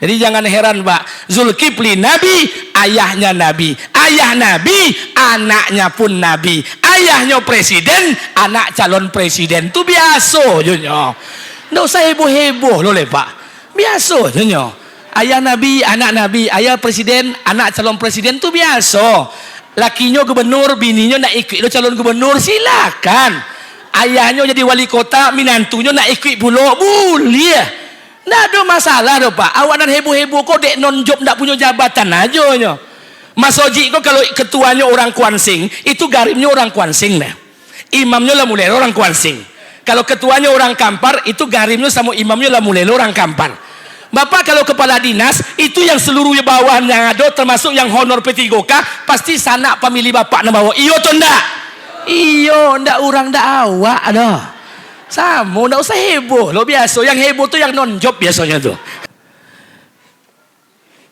Jadi jangan heran Pak, Zulkifli Nabi, ayahnya Nabi, ayah Nabi, anaknya pun Nabi, ayahnya presiden, anak calon presiden. Itu biasa jonyo. Nggak usah heboh-heboh loh Pak. Biasa jonyo. Ayah Nabi, anak Nabi, ayah presiden, anak calon presiden itu biasa. Lakinya gubernur, bininya nak ikut calon gubernur, silakan. Ayahnya jadi wali kota, minantunya nak ikut pula, boleh. Nggak ada masalah doh Pak. Awak dan heboh-heboh kok dek non job nggak punya jabatan aja nyo. Mas Oji kok kalau ketuanya orang Kuansing, itu garimnya orang Kuansing nah. Imamnya lah mulai orang Kuansing. Kalau ketuanya orang Kampar, itu garimnya sama imamnya lah mulai orang Kampar. Bapak kalau kepala dinas, itu yang seluruhnya bawahan yang ada, termasuk yang honor P3K, pasti sanak pemilih bapak nak bawa. Iyo tuh ndak? Iyo, ndak orang ndak awak ada. Sama, nggak usah heboh. Lo biasa, yang heboh tuh yang non job biasanya tuh.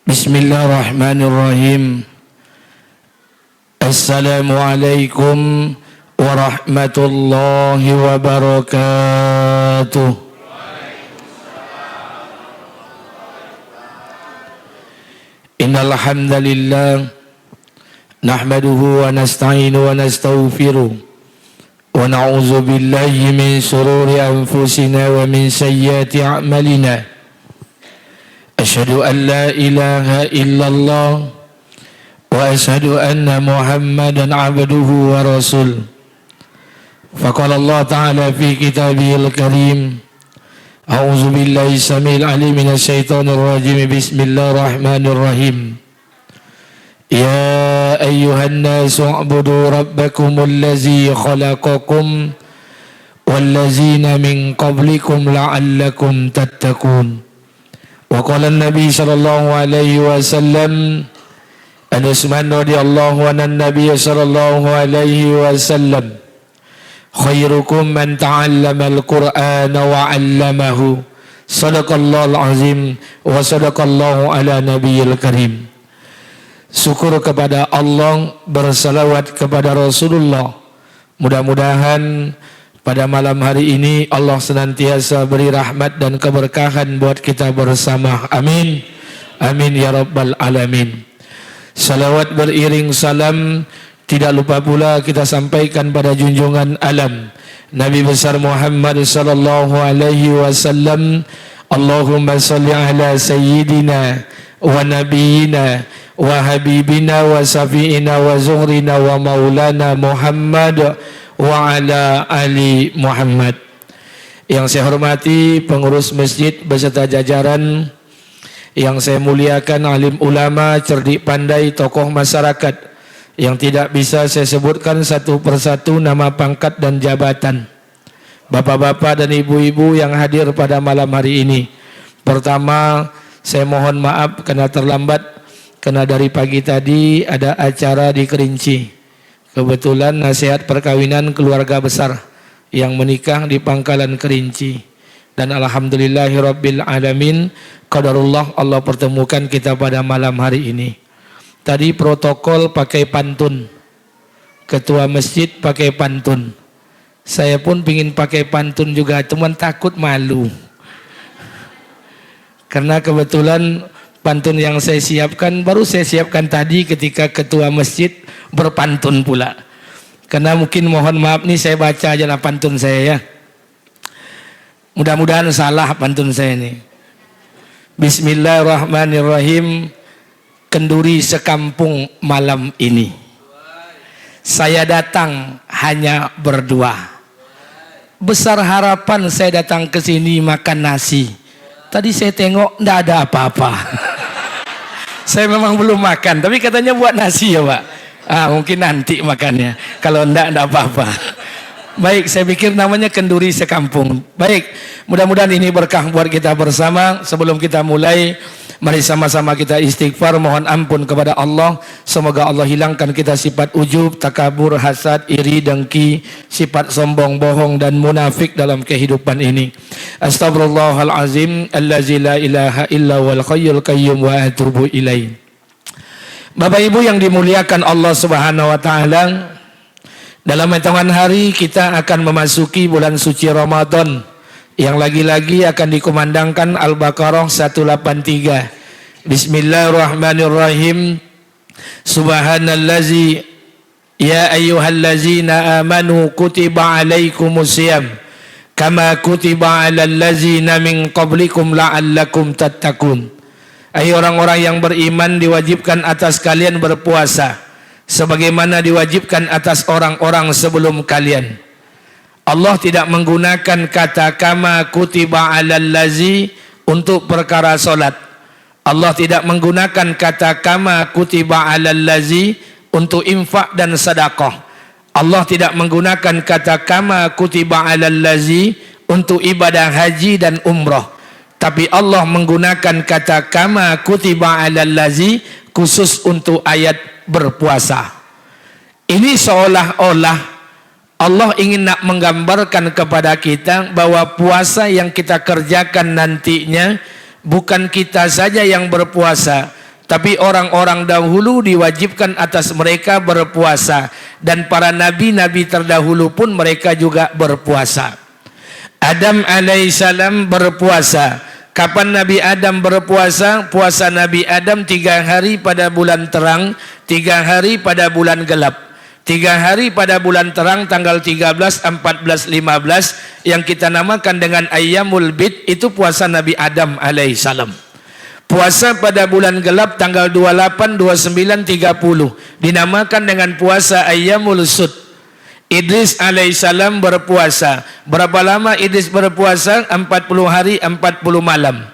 Bismillahirrahmanirrahim. Assalamualaikum warahmatullahi wabarakatuh. Innal hamdalillah nahmaduhu wa nasta'inu wa nastaghfiruh. ونعوذ بالله من شرور أنفسنا ومن سيئات أعمالنا أشهد أن لا إله إلا الله وأشهد أن محمدا عبده ورسوله فقال الله تعالى في كتابه الكريم أعوذ بالله السميع العليم من الشيطان الرجيم بسم الله الرحمن الرحيم يا أيها الناس اعبدوا ربكم الذي خلقكم والذين من قبلكم لعلكم تتقون وقال النبي صلى الله عليه وسلم أن عثمان رضي الله عنه النبي صلى الله عليه وسلم خيركم من تعلم القرآن وعلمه صدق الله العظيم وصدق الله على نبي الكريم. Syukur kepada Allah, bersalawat kepada Rasulullah. Mudah-mudahan pada malam hari ini Allah senantiasa beri rahmat dan keberkahan buat kita bersama. Amin. Amin ya rabbal alamin. Salawat beriring salam tidak lupa pula kita sampaikan pada junjungan alam Nabi besar Muhammad sallallahu alaihi wasallam. Allahumma salli ala sayyidina wa nabiyina wa habibina wa safiina wa zuhrina wa maulana Muhammad wa ala ali Muhammad. Yang saya hormati pengurus masjid beserta jajaran, yang saya muliakan alim ulama, cerdik pandai, tokoh masyarakat, yang tidak bisa saya sebutkan satu persatu nama pangkat dan jabatan, bapak-bapak dan ibu-ibu yang hadir pada malam hari ini. Pertama, saya mohon maaf karena terlambat, karena dari pagi tadi ada acara di Kerinci. Kebetulan nasihat perkawinan keluarga besar yang menikah di Pangkalan Kerinci. Dan alhamdulillahirabbil alamin, qadarullah Allah pertemukan kita pada malam hari ini. Tadi protokol pakai pantun. Ketua masjid pakai pantun. Saya pun pingin pakai pantun juga, cuman takut malu. Karena kebetulan pantun yang saya siapkan baru saya siapkan tadi ketika ketua masjid berpantun pula. Karena mungkin mohon maaf nih saya baca aja lah pantun saya ya. Mudah-mudahan salah pantun saya ini. Bismillahirrahmanirrahim. Kenduri sekampung malam ini. Saya datang hanya berdua. Besar harapan saya datang ke sini makan nasi. Tadi saya tengok enggak ada apa-apa. Saya memang belum makan, tapi katanya buat nasi ya Pak. Mungkin nanti makannya. Kalau enggak apa-apa. Baik, saya pikir namanya kenduri sekampung. Baik, mudah-mudahan ini berkah buat kita bersama. Sebelum kita mulai, mari sama-sama kita istighfar, mohon ampun kepada Allah. Semoga Allah hilangkan kita sifat ujub, takabur, hasad, iri, dengki, sifat sombong, bohong dan munafik dalam kehidupan ini. Astaghfirullahalazim allazi la ilaha illa wal hayyul qayyum wa atubu ilaih. Bapak Ibu yang dimuliakan Allah Subhanahu wa taala, dalam hitungan hari kita akan memasuki bulan suci Ramadan yang lagi-lagi akan dikumandangkan Al-Baqarah 183. Bismillahirrahmanirrahim. Subhanallazi ya ayyuhallazina amanu kutiba alaikumusiyam kama kutiba alal ladzina min qablikum la'allakum tattaqun. Hai orang-orang yang beriman, diwajibkan atas kalian berpuasa sebagaimana diwajibkan atas orang-orang sebelum kalian. Allah tidak menggunakan kata kama kutiba alal ladzi untuk perkara solat. Allah tidak menggunakan kata kama kutiba alal ladzi untuk infak dan sedekah. Allah tidak menggunakan kata kama kutiba alal ladzi untuk ibadah haji dan umrah. Tapi Allah menggunakan kata kama kutiba alal ladzi khusus untuk ayat berpuasa. Ini seolah-olah Allah ingin nak menggambarkan kepada kita bahwa puasa yang kita kerjakan nantinya bukan kita saja yang berpuasa, tapi orang-orang dahulu diwajibkan atas mereka berpuasa, dan para nabi-nabi terdahulu pun mereka juga berpuasa. Adam alaihissalam berpuasa. Kapan Nabi Adam berpuasa? Puasa Nabi Adam 3 hari pada bulan terang, 3 hari pada bulan gelap. 3 hari pada bulan terang tanggal 13, 14, 15 yang kita namakan dengan Ayyamul Bid, itu puasa Nabi Adam alaihissalam. Puasa pada bulan gelap tanggal 28, 29, 30 dinamakan dengan puasa Ayyamul Sud. Idris alaihissalam berpuasa. Berapa lama Idris berpuasa? 40 hari 40 malam.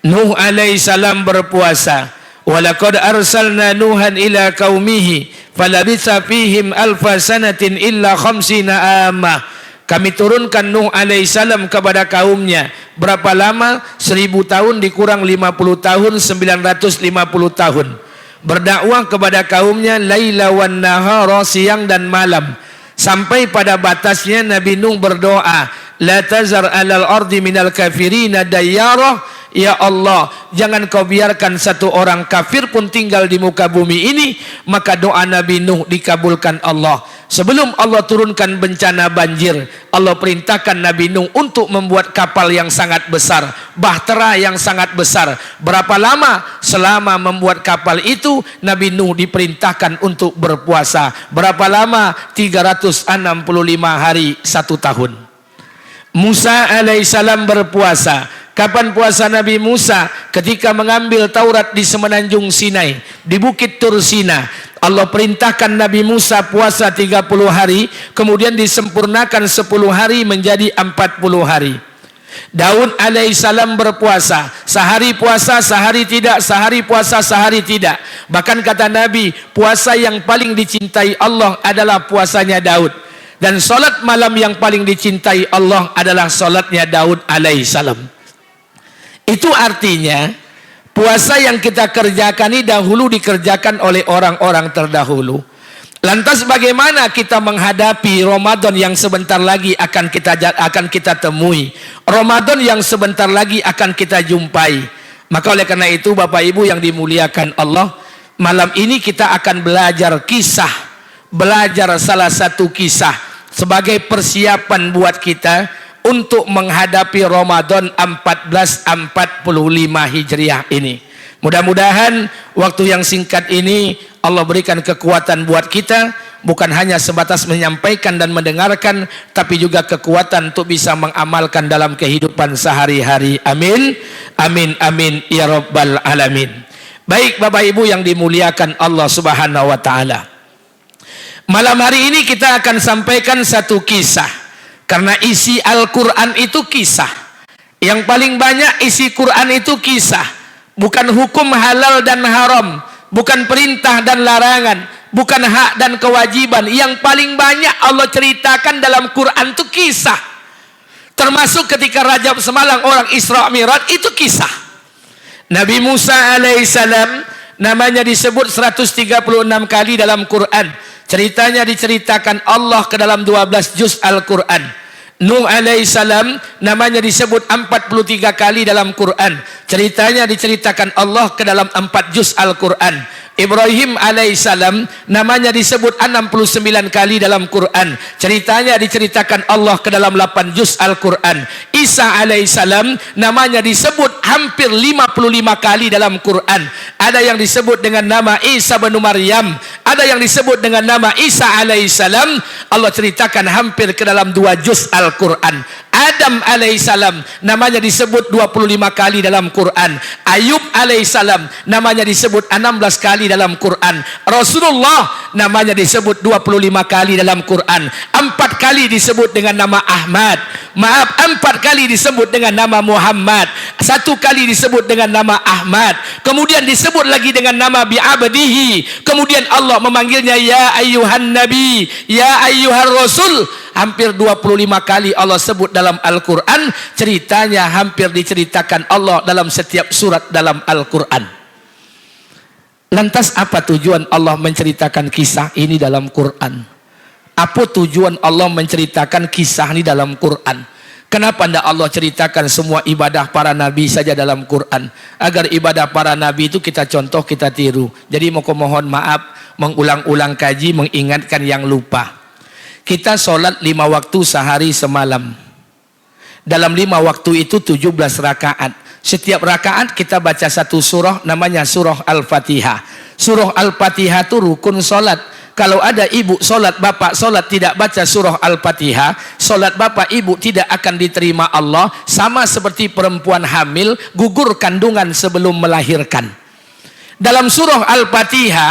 Nuh alaihissalam berpuasa. Walaqad arsalna Nuhan ila qaumihi falabitha fihim alfa sanatin illa khamsina amah. Kami turunkan Nuh alaihissalam kepada kaumnya. Berapa lama? 1000 tahun dikurang 50 tahun, 950 tahun. Berdakwah kepada kaumnya laila wan nahara, siang dan malam. Sampai pada batasnya Nabi Nuh berdoa, la tazar alal ardi minal kafirina dayyarah. Ya Allah, jangan kau biarkan satu orang kafir pun tinggal di muka bumi ini. Maka doa Nabi Nuh dikabulkan Allah. Sebelum Allah turunkan bencana banjir, Allah perintahkan Nabi Nuh untuk membuat kapal yang sangat besar, bahtera yang sangat besar. Berapa lama? Selama membuat kapal itu Nabi Nuh diperintahkan untuk berpuasa. Berapa lama? 365 hari 1 tahun. Musa alaihissalam berpuasa. Kapan puasa Nabi Musa? Ketika mengambil Taurat di semenanjung Sinai, di bukit Tur Sina. Allah perintahkan Nabi Musa puasa 30 hari, kemudian disempurnakan 10 hari menjadi 40 hari. Daud alaihissalam berpuasa, sehari puasa, sehari tidak, sehari puasa, sehari tidak. Bahkan kata Nabi, puasa yang paling dicintai Allah adalah puasanya Daud. Dan solat malam yang paling dicintai Allah adalah solatnya Daud alaihissalam. Itu artinya puasa yang kita kerjakan ini dahulu dikerjakan oleh orang-orang terdahulu. Lantas bagaimana kita menghadapi Ramadan yang sebentar lagi akan kita temui, Ramadan yang sebentar lagi akan kita jumpai? Maka oleh karena itu Bapak Ibu yang dimuliakan Allah, malam ini kita akan belajar salah satu kisah sebagai persiapan buat kita untuk menghadapi Ramadan 1445 Hijriah ini. Mudah-mudahan waktu yang singkat ini Allah berikan kekuatan buat kita, bukan hanya sebatas menyampaikan dan mendengarkan, tapi juga kekuatan untuk bisa mengamalkan dalam kehidupan sehari-hari. Amin, amin, amin ya rabbal alamin. Baik Bapak Ibu yang dimuliakan Allah Subhanahu wa taala, malam hari ini kita akan sampaikan satu kisah. Karena isi Al-Quran itu kisah. Yang paling banyak isi Quran itu kisah. Bukan hukum halal dan haram, bukan perintah dan larangan, bukan hak dan kewajiban. Yang paling banyak Allah ceritakan dalam Quran itu kisah. Termasuk ketika Rajab semalam orang Isra Mi'raj itu kisah. Nabi Musa alaihissalam namanya disebut 136 kali dalam Quran. Ceritanya diceritakan Allah ke dalam 12 juz Al-Quran. Nuh alaihissalam namanya disebut 43 kali dalam Quran. Ceritanya diceritakan Allah ke dalam 4 juz Al-Quran. Ibrahim alaihissalam namanya disebut 69 kali dalam Quran. Ceritanya diceritakan Allah ke dalam 8 juz Al-Quran. Isa alaihissalam namanya disebut hampir 55 kali dalam Quran. Ada yang disebut dengan nama Isa bin Maryam, ada yang disebut dengan nama Isa alaihissalam. Allah ceritakan hampir ke dalam 2 juz Al-Quran. Adam alaihissalam namanya disebut 25 kali dalam Quran. Ayub alaihissalam namanya disebut 16 kali dalam Quran. Rasulullah namanya disebut 25 kali dalam Quran. 4 kali disebut dengan nama Ahmad. 4 kali disebut dengan nama Muhammad. 1 kali disebut dengan nama Ahmad. Kemudian disebut lagi dengan nama bi'abdihi. Kemudian Allah memanggilnya ya ayyuhan nabi, ya ayyuhan rasul. Hampir 25 kali Allah sebut dalam Al-Quran. Ceritanya hampir diceritakan Allah dalam setiap surat dalam Al-Quran. Lantas apa tujuan Allah menceritakan kisah ini dalam Quran? Apa tujuan Allah menceritakan kisah ini dalam Quran? Kenapa tidak Allah ceritakan semua ibadah para nabi saja dalam Quran? Agar ibadah para nabi itu kita contoh, kita tiru. Jadi mohon maaf, mengulang-ulang kaji, mengingatkan yang lupa. Kita sholat 5 waktu sehari semalam. Dalam 5 waktu itu 17 rakaat. Setiap rakaat kita baca 1 surah, namanya surah Al-Fatihah. Surah Al-Fatihah itu rukun sholat. Kalau ada ibu sholat, bapak sholat tidak baca surah Al-Fatihah, sholat bapak ibu tidak akan diterima Allah. Sama seperti perempuan hamil, gugur kandungan sebelum melahirkan. Dalam surah Al-Fatihah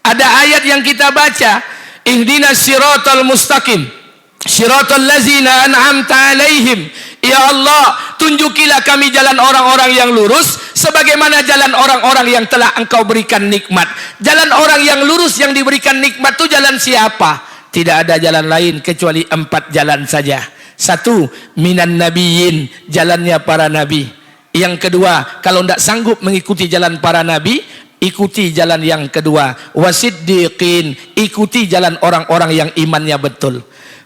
ada ayat yang kita baca, ihdinas siratal mustaqim siratal ladzina an'amta alaihim. Ya Allah, tunjukilah kami jalan orang-orang yang lurus sebagaimana jalan orang-orang yang telah Engkau berikan nikmat. Jalan orang yang lurus yang diberikan nikmat itu jalan siapa? Tidak ada jalan lain kecuali 4 jalan saja. 1, minan nabiyyin, jalannya para nabi. Yang kedua, kalau tidak sanggup mengikuti jalan para nabi, ikuti jalan yang kedua, wasiddiqin, ikuti jalan orang-orang yang imannya betul.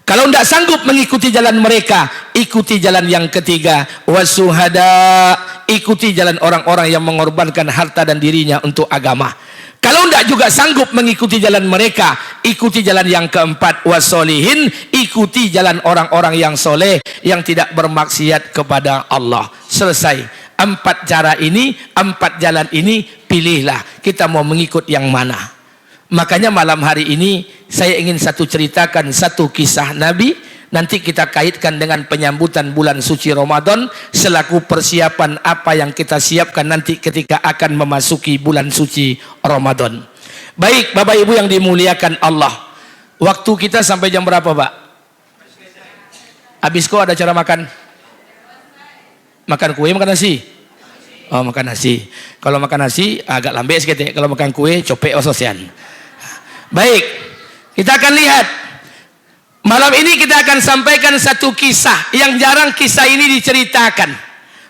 Kalau tidak sanggup mengikuti jalan mereka, ikuti jalan yang ketiga, wasuhada, ikuti jalan orang-orang yang mengorbankan harta dan dirinya untuk agama. Kalau tidak juga sanggup mengikuti jalan mereka, ikuti jalan yang keempat, wasolihin, ikuti jalan orang-orang yang soleh, yang tidak bermaksiat kepada Allah. Selesai. 4 cara ini, 4 jalan ini, pilihlah kita mau mengikut yang mana. Makanya malam hari ini saya ingin ceritakan 1 kisah Nabi. Nanti kita kaitkan dengan penyambutan bulan suci Ramadan selaku persiapan apa yang kita siapkan nanti ketika akan memasuki bulan suci Ramadan. Baik Bapak Ibu yang dimuliakan Allah, waktu kita sampai jam berapa Pak? Habis kok ada cara makan? Makan kue, makan nasi? Oh, makan nasi. Kalau makan nasi agak lambe sedikit. Kalau makan kue copek ososian. Baik, kita akan lihat. Malam ini kita akan sampaikan 1 kisah yang jarang kisah ini diceritakan.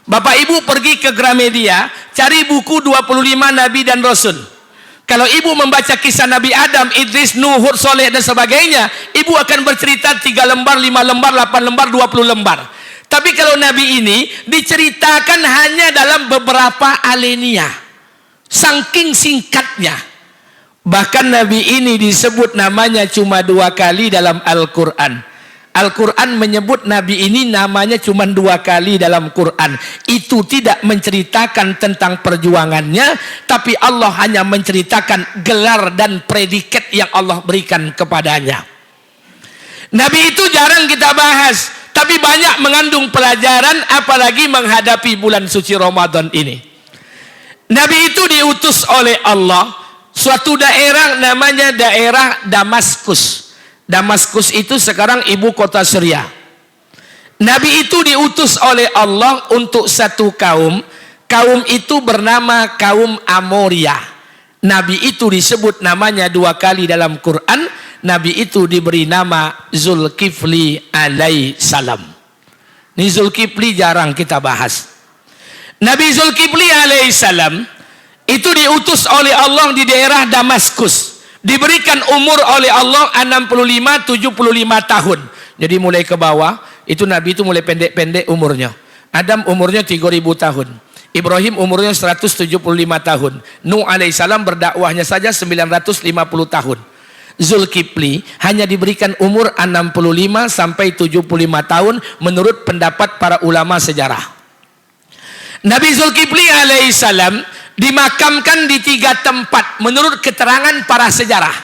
Bapak Ibu pergi ke Gramedia, cari buku 25 Nabi dan Rasul. Kalau ibu membaca kisah Nabi Adam, Idris, Nuh, Hud, Soleh dan sebagainya, ibu akan bercerita 3 lembar, 5 lembar, 8 lembar, 20 lembar. Tapi kalau Nabi ini diceritakan hanya dalam beberapa alinea, saking singkatnya. Bahkan Nabi ini disebut namanya cuma 2 kali dalam Al-Quran. Al-Quran menyebut Nabi ini namanya cuma 2 kali dalam Quran. Itu tidak menceritakan tentang perjuangannya, tapi Allah hanya menceritakan gelar dan predikat yang Allah berikan kepadanya. Nabi itu jarang kita bahas, tapi banyak mengandung pelajaran, apalagi menghadapi bulan suci Ramadan ini. Nabi itu diutus oleh Allah suatu daerah namanya daerah Damaskus. Damaskus itu sekarang ibu kota Syria. Nabi itu diutus oleh Allah untuk satu kaum. Kaum itu bernama kaum Amoria. Nabi itu disebut namanya 2 kali dalam Quran. Nabi itu diberi nama Zulkifli alaihissalam. Ini Zulkifli jarang kita bahas. Nabi Zulkifli alaihissalam itu diutus oleh Allah di daerah Damaskus. Diberikan umur oleh Allah 65-75 tahun. Jadi mulai ke bawah, itu Nabi itu mulai pendek-pendek umurnya. Adam umurnya 3000 tahun. Ibrahim umurnya 175 tahun. Nuh alaihissalam berdakwahnya saja 950 tahun. Zulkifli hanya diberikan umur 65 sampai 75 tahun menurut pendapat para ulama sejarah. Nabi Zulkifli alaihissalam dimakamkan di 3 tempat menurut keterangan para sejarah.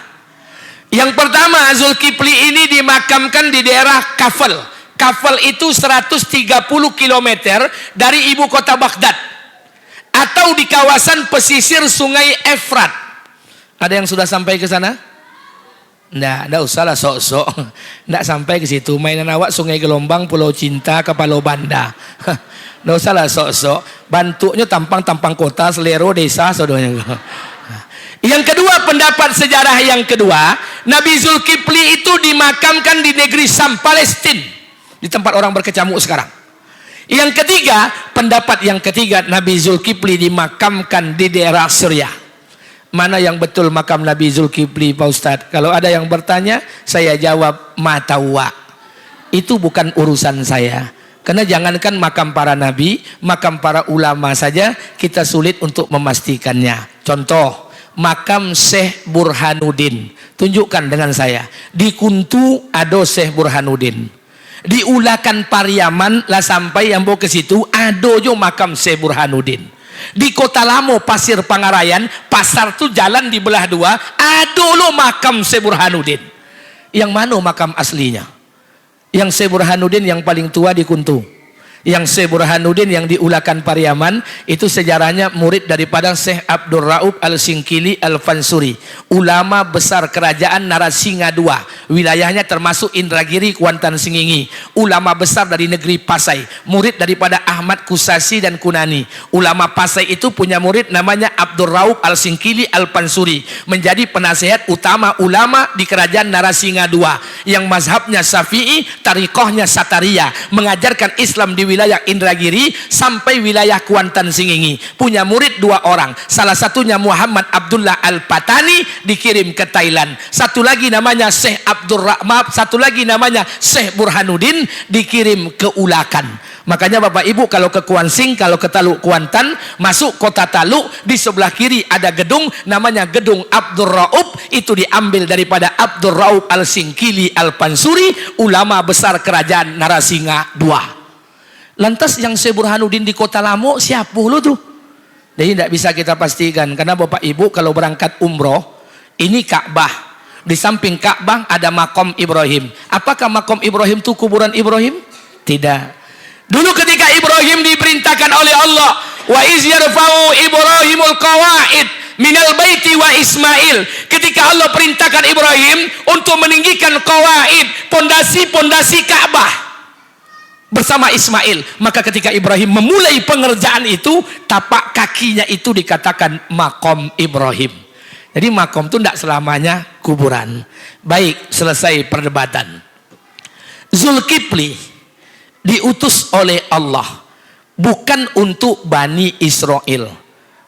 Yang pertama, Zulkifli ini dimakamkan di daerah Kafel. Kafel itu 130 km dari ibu kota Baghdad, atau di kawasan pesisir sungai Efrat. Ada yang sudah sampai ke sana? Nggak usah lah sok-sok. Nggak sampai ke situ. Mainan awak Sungai Gelombang, Pulau Cinta, ke Palau Banda. Nggak usah lah sok-sok. Bantuknya tampang-tampang kota, selero desa, saudaranya. Yang kedua, pendapat sejarah yang kedua, Nabi Zulkifli itu dimakamkan di negeri Sam, Palestina, di tempat orang berkecamuk sekarang. Yang ketiga, pendapat yang ketiga, Nabi Zulkifli dimakamkan di daerah Suriah. Mana yang betul makam Nabi Zulkifli, Pak Ustadz? Kalau ada yang bertanya, saya jawab matawa. Itu bukan urusan saya. Karena jangankan makam para nabi, makam para ulama saja kita sulit untuk memastikannya. Contoh, makam Syekh Burhanuddin. Tunjukkan dengan saya. Di Kuntu ada Syekh Burhanuddin. Di Ulakan Pariaman lah sampai yang bawa ke situ ada jo makam Syekh Burhanuddin. Di Kota Lamo Pasir Pangarayan, pasar tuh jalan di belah dua, ada lo makam Syekh Burhanuddin. Yang mana makam aslinya? Yang Syekh Burhanuddin yang paling tua di Kuntu. Yang Syekh Burhanuddin yang di Ulakan Pariaman itu sejarahnya murid daripada Syekh Abdul Raub Al-Singkili Al-Fansuri, ulama besar kerajaan Narasinga II, wilayahnya termasuk Indragiri, Kuantan Singingi, ulama besar dari negeri Pasai, murid daripada Ahmad Kusasi dan Kunani. Ulama Pasai itu punya murid namanya Abdul Raub Al-Singkili Al-Fansuri, menjadi penasehat utama ulama di kerajaan Narasinga II, yang mazhabnya Syafi'i, tarikohnya Sataria, mengajarkan Islam di wilayah Indragiri sampai wilayah Kuantan Singingi. Punya murid 2 orang. Salah satunya Muhammad Abdullah Al-Patani, dikirim ke Thailand. Satu lagi namanya Syekh satu lagi namanya Syekh Burhanuddin, dikirim ke Ulakan. Makanya Bapak Ibu kalau ke Kuansing, kalau ke Taluk Kuantan, masuk kota Taluk, di sebelah kiri ada gedung namanya Gedung Abdul Raub, itu diambil daripada Abdul Raub Al-Singkili Al-Fansuri, ulama besar kerajaan Narasinga II. Lantas yang Syekh Burhanuddin di Kota Lamo siapa lu tuh? Jadi tidak bisa kita pastikan, karena Bapak Ibu kalau berangkat umroh, ini Ka'bah, di samping Ka'bah ada makom Ibrahim. Apakah makom Ibrahim itu kuburan Ibrahim? Tidak. Dulu ketika Ibrahim diperintahkan oleh Allah, wa iz yarfa'u Ibrahimul qawaid minal baiti wa Ismail, ketika Allah perintahkan Ibrahim untuk meninggikan qawaid, pondasi-pondasi Ka'bah bersama Ismail, maka ketika Ibrahim memulai pengerjaan itu, tapak kakinya itu dikatakan makom Ibrahim. Jadi makom itu tidak selamanya kuburan. Baik, selesai perdebatan. Zulkifli diutus oleh Allah bukan untuk Bani Israel.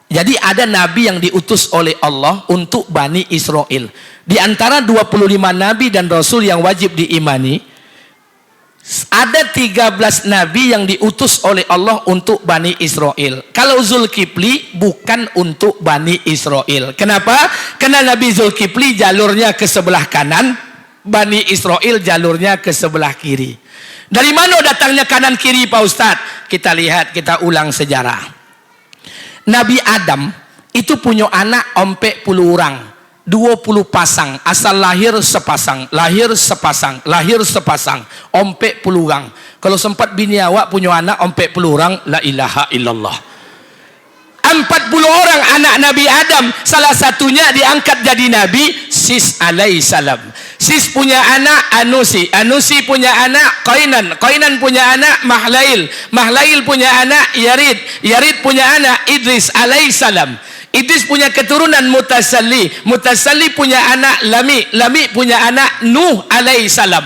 Jadi ada nabi yang diutus oleh Allah untuk Bani Israel. Di antara 25 nabi dan rasul yang wajib diimani, ada 13 nabi yang diutus oleh Allah untuk Bani Israel. Kalau Zulkifli bukan untuk Bani Israel. Kenapa? Karena Nabi Zulkifli jalurnya ke sebelah kanan, Bani Israel jalurnya ke sebelah kiri. Dari mana datangnya kanan kiri, Pak Ustadz? Kita lihat, kita ulang sejarah. Nabi Adam itu punya anak 40 orang. 20 pasang, asal lahir sepasang, lahir sepasang, lahir sepasang, 40 orang. Kalau sempat bini awak punya anak 40 orang, la ilaha illallah. 40 orang anak Nabi Adam, salah satunya diangkat jadi Nabi, Sis alaihissalam. Sis punya anak Anusi, Anusi punya anak Qainan, Qainan punya anak Mahlail, Mahlail punya anak Yarid, Yarid punya anak Idris alaihissalam. Idris punya keturunan Mutasalli, Mutasalli punya anak Lami, Lami punya anak Nuh alaihissalam.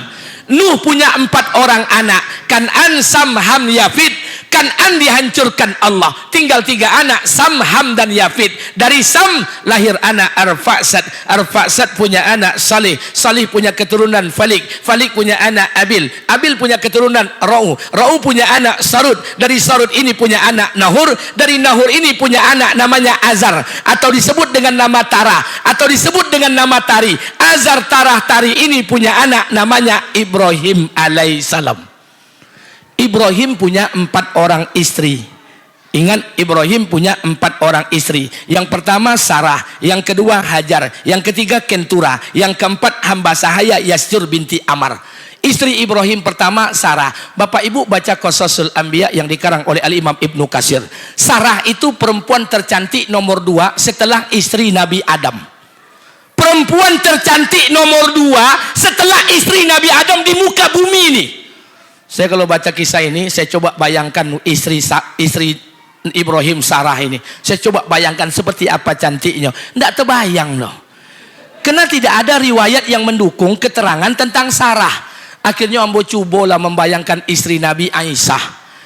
Nuh punya 4 orang anak, Kan'an, Sam, Ham, Yafid. Kan'an dihancurkan Allah. Tinggal 3 anak, Sam, Ham, dan Yafid. Dari Sam lahir anak Arfaksad. Arfaksad punya anak Salih. Salih punya keturunan Falik. Falik punya anak Abil. Abil punya keturunan Ra'u. Ra'u punya anak Sarud. Dari Sarud ini punya anak Nahur. Dari Nahur ini punya anak namanya Azar, atau disebut dengan nama Tara, atau disebut dengan nama Tari. Azar, Tarah, Tari ini punya anak namanya Ibrahim alaihissalam. Ibrahim punya 4 orang istri. Ingat, Ibrahim punya 4 orang istri. Yang pertama Sarah, yang kedua Hajar, yang ketiga Kentura, yang keempat hamba sahaya Yasjur binti Amar. Istri Ibrahim pertama Sarah. Bapak Ibu baca Qasasul Anbiya yang dikarang oleh Al-Imam Ibnu Katsir. Sarah itu perempuan tercantik nomor 2 setelah istri Nabi Adam. Perempuan tercantik nomor 2 setelah istri Nabi Adam di muka bumi ini. Saya kalau baca kisah ini, saya coba bayangkan istri Ibrahim, Sarah ini. Saya coba bayangkan seperti apa cantiknya. Tidak terbayang loh. Karena tidak ada riwayat yang mendukung keterangan tentang Sarah. Akhirnya ambo cobalah membayangkan istri Nabi Aisyah.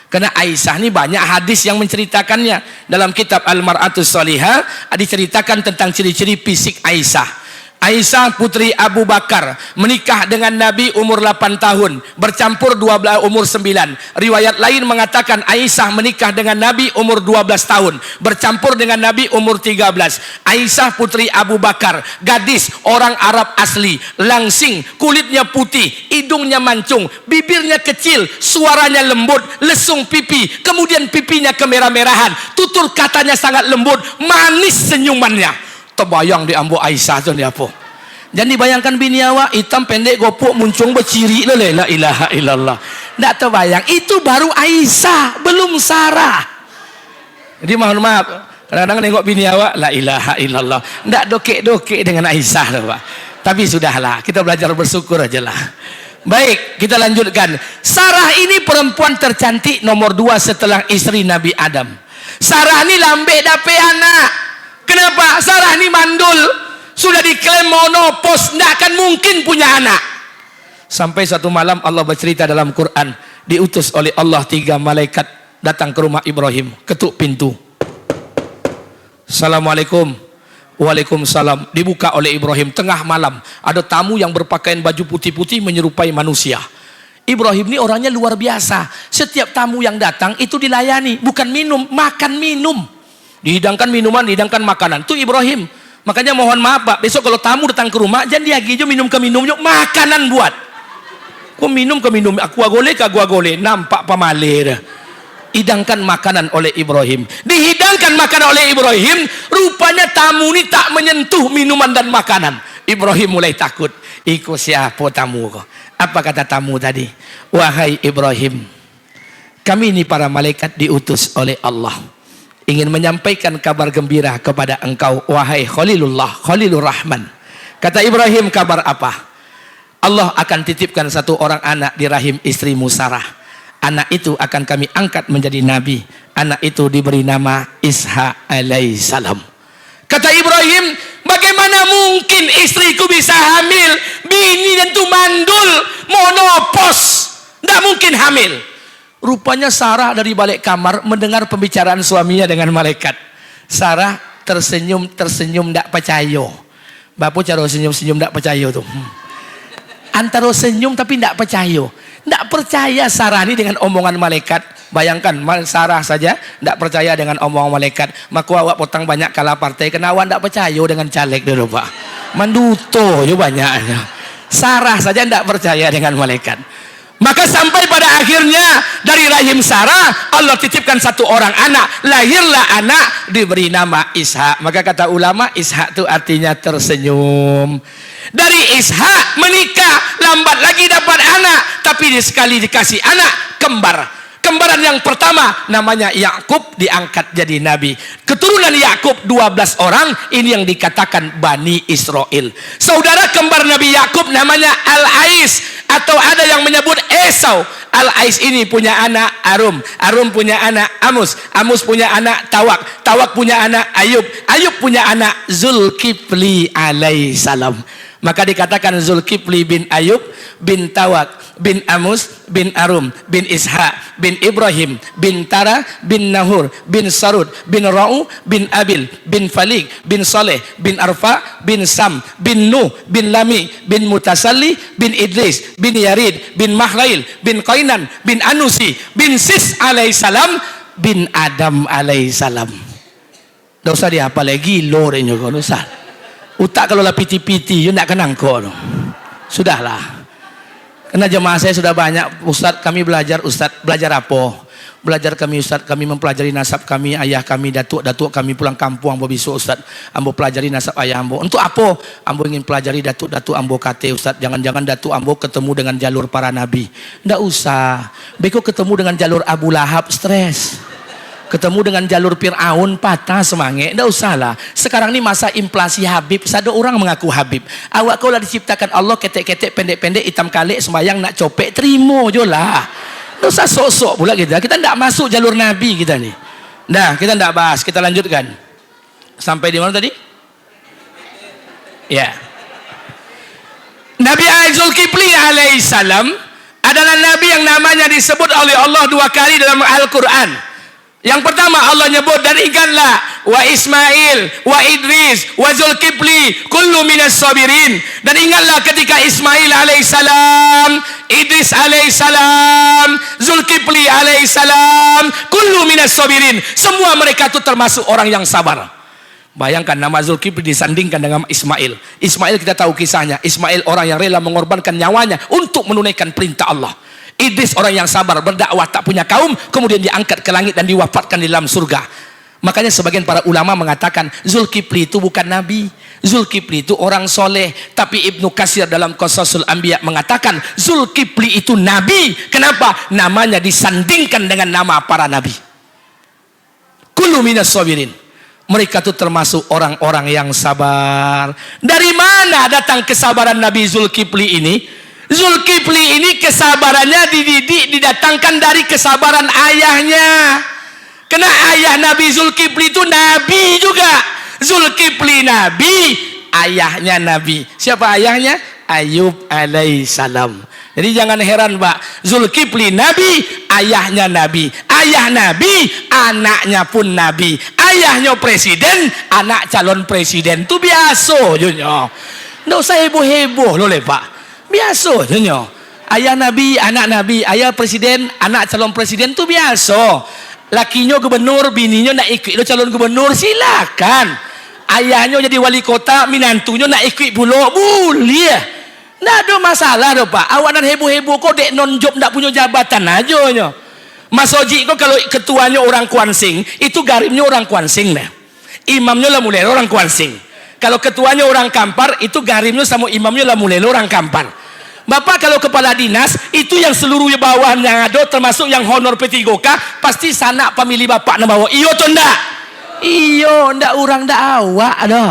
Karena Aisyah ini banyak hadis yang menceritakannya. Dalam kitab Al-Mar'atus Shalihah diceritakan tentang ciri-ciri fisik Aisyah. Aisyah putri Abu Bakar menikah dengan Nabi umur 8 tahun, bercampur 12 umur 9. Riwayat lain mengatakan Aisyah menikah dengan Nabi umur 12 tahun, bercampur dengan Nabi umur 13. Aisyah putri Abu Bakar, gadis orang Arab asli, langsing, kulitnya putih, hidungnya mancung, bibirnya kecil, suaranya lembut, lesung pipi, kemudian pipinya kemerah-merahan, tutur katanya sangat lembut, manis senyumannya. Terbayang di ambo Aisyah tu ni apa? Jangan dibayangkan bini awak hitam pendek gopok muncung berciri le la ilaha illallah. Tak terbayang, itu baru Aisyah, belum Sarah. Jadi mohon maaf, kadang-kadang nengok bini awak la ilaha illallah. Tak dokek-dokek dengan Aisyah tu, Pak. Tapi sudahlah, kita belajar bersyukur aja lah. Baik, kita lanjutkan. Sarah ini perempuan tercantik nomor 2 setelah istri Nabi Adam. Sarah ini lambe dape anak. Kenapa? Sarah ini mandul, sudah diklaim monopos, tidak akan mungkin punya anak. Sampai satu malam Allah bercerita dalam Quran, diutus oleh Allah 3 malaikat datang ke rumah Ibrahim, ketuk pintu. Assalamualaikum. Waalaikumsalam. Dibuka oleh Ibrahim. Tengah malam ada tamu yang berpakaian baju putih-putih menyerupai manusia. Ibrahim ini orangnya luar biasa. Setiap tamu yang datang itu dilayani, bukan minum, makan minum. Dihidangkan minuman, dihidangkan makanan. Itu Ibrahim. Makanya mohon maaf Pak, besok kalau tamu datang ke rumah, jangan dia gijo minum ke minum, yuk makanan buat. Kau minum ke minum, aku agole, nampak pamalir. Hidangkan makanan oleh Ibrahim. Dihidangkan makanan oleh Ibrahim, rupanya tamu ini tak menyentuh minuman dan makanan. Ibrahim mulai takut. Iku siapa tamu kau? Apa kata tamu tadi? Wahai Ibrahim, kami ini para malaikat diutus oleh Allah, ingin menyampaikan kabar gembira kepada engkau, wahai Khalilullah, Khalilur Rahman. Kata Ibrahim, kabar apa? Allah akan titipkan 1 orang anak di rahim istrimu Sarah. Anak itu akan kami angkat menjadi nabi. Anak itu diberi nama Ishak alaihissalam. Kata Ibrahim, bagaimana mungkin istriku bisa hamil? Bini tentu mandul, monopos, tidak mungkin hamil. Rupanya Sarah dari balik kamar mendengar pembicaraan suaminya dengan malaikat. Sarah tersenyum tak percaya. Bapak cara senyum tak percaya tuh. Antara senyum tapi tak percaya. Tak percaya Sarah ini dengan omongan malaikat. Bayangkan Sarah saja tak percaya dengan omongan malaikat. Maka awak potong banyak kalah partai. Kenawan tak percaya dengan caleg dulu Pak. Manduto juga banyaknya. Sarah saja tak percaya dengan malaikat. Maka sampai pada akhirnya dari rahim Sarah Allah titipkan 1 orang anak, lahirlah anak diberi nama Ishak. Maka kata ulama, Ishak itu artinya tersenyum. Dari Ishak menikah, lambat lagi dapat anak, tapi sekali dikasih anak kembar. Kembaran yang pertama namanya Yakub, diangkat jadi nabi. Keturunan Yakub 12 orang, ini yang dikatakan Bani Israel. Saudara kembar Nabi Yakub namanya Al-Ais. Atau ada yang menyebut Esau. Al-Ais ini punya anak Arum, Arum punya anak Amus, Amus punya anak Tawak, Tawak punya anak Ayub, Ayub punya anak Zulkifli alaihissalam. Maka dikatakan Zulkifli bin Ayub bin Tawak bin Amus bin Arum bin Ishak bin Ibrahim bin Tara bin Nahur bin Sarud bin Ra'u bin Abil bin Falik bin Saleh bin Arfa bin Sam bin Nuh bin Lami bin Mutasalli bin Idris bin Yarid bin Mahlail bin Qainan bin Anusi bin Sis alaihissalam bin Adam alaihissalam. Tidak usah dihafal lagi lorenya kau usah. Utak kalau lah piti-piti, you nak kenang kau. Sudahlah. Karena jemaah saya sudah banyak, Ustaz kami belajar, Ustaz belajar apa? Belajar kami Ustaz, kami mempelajari nasab kami, ayah kami, datuk kami pulang kampung, ambo besok Ustaz, ambo pelajari nasab ayah ambo. Untuk apa? Ambo ingin pelajari datuk ambo kate Ustaz, jangan-jangan datuk ambo ketemu dengan jalur para nabi. Ndak usah. Beko ketemu dengan jalur Abu Lahab, stres. Ketemu dengan jalur Fir'aun, patah semangat. Tidak usahlah. Sekarang ini masa inflasi Habib. Satu orang mengaku Habib. Awak kau lah diciptakan Allah ketek-ketek, pendek-pendek, hitam kalik, sembayang nak copek, terima je lah. Tidak usah sok-sok pula kita. Kita tidak masuk jalur Nabi kita ni. Nah, kita tidak bahas. Kita lanjutkan. Sampai di mana tadi? Ya. Nabi Zulkifli alaihissalam adalah Nabi yang namanya disebut oleh Allah 2 kali dalam Al-Quran. Yang pertama Allah nyebut, dan ingatlah wa Ismail wa Idris wa Zulkifli kullu minas sabirin. Dan ingatlah ketika Ismail alaihissalam, Idris alaihissalam, Zulkifli alaihissalam, kullu minas sabirin. Semua mereka itu termasuk orang yang sabar. Bayangkan nama Zulkifli disandingkan dengan Ismail. Ismail kita tahu kisahnya. Ismail orang yang rela mengorbankan nyawanya untuk menunaikan perintah Allah. Idris orang yang sabar, berdakwah, tak punya kaum, kemudian diangkat ke langit dan diwafatkan di dalam surga. Makanya sebagian para ulama mengatakan Zulkifli itu bukan nabi, Zulkifli itu orang soleh. Tapi Ibnu Katsir dalam Qasasul Anbiya mengatakan Zulkifli itu nabi. Kenapa? Namanya disandingkan dengan nama para nabi. Kullu minas sabirin. Mereka itu termasuk orang-orang yang sabar. Dari mana datang kesabaran Nabi Zulkifli ini? Zulkifli ini kesabarannya didatangkan dari kesabaran ayahnya. Karena ayah Nabi Zulkifli itu nabi juga. Zulkifli nabi, ayahnya nabi. Siapa ayahnya? Ayub alaihissalam. Jadi jangan heran Pak, Zulkifli nabi, ayahnya nabi. Ayah nabi, anaknya pun nabi. Ayahnya presiden, anak calon presiden. Itu biasa jonyo. Nggak usah heboh-heboh loh Pak. Biasa jonyo. Ayah nabi, anak nabi, ayah presiden, anak calon presiden itu biasa. Lakinya gubernur, bininya nak ikut lo calon gubernur, silakan. Ayahnya jadi wali kota, minantunya nak ikut pula, boleh. Nggak ada masalah doh Pak. Awak dan heboh-heboh kok dek non job ndak punya jabatan aja nyo. Mas Oji kok kalau ketuanya orang Kuansing, itu garibnya orang Kuansing nah. Imamnya lah mulai orang Kuansing. Kalau ketuanya orang Kampar, itu garibnya sama imamnya lah mulai orang Kampar. Bapak kalau kepala dinas, itu yang seluruhnya bawahnya ada, termasuk yang honor P3K, pasti sanak pemilih bapak na bawa. Iyo to ndak? Iyo, ndak orang ndak awak ada.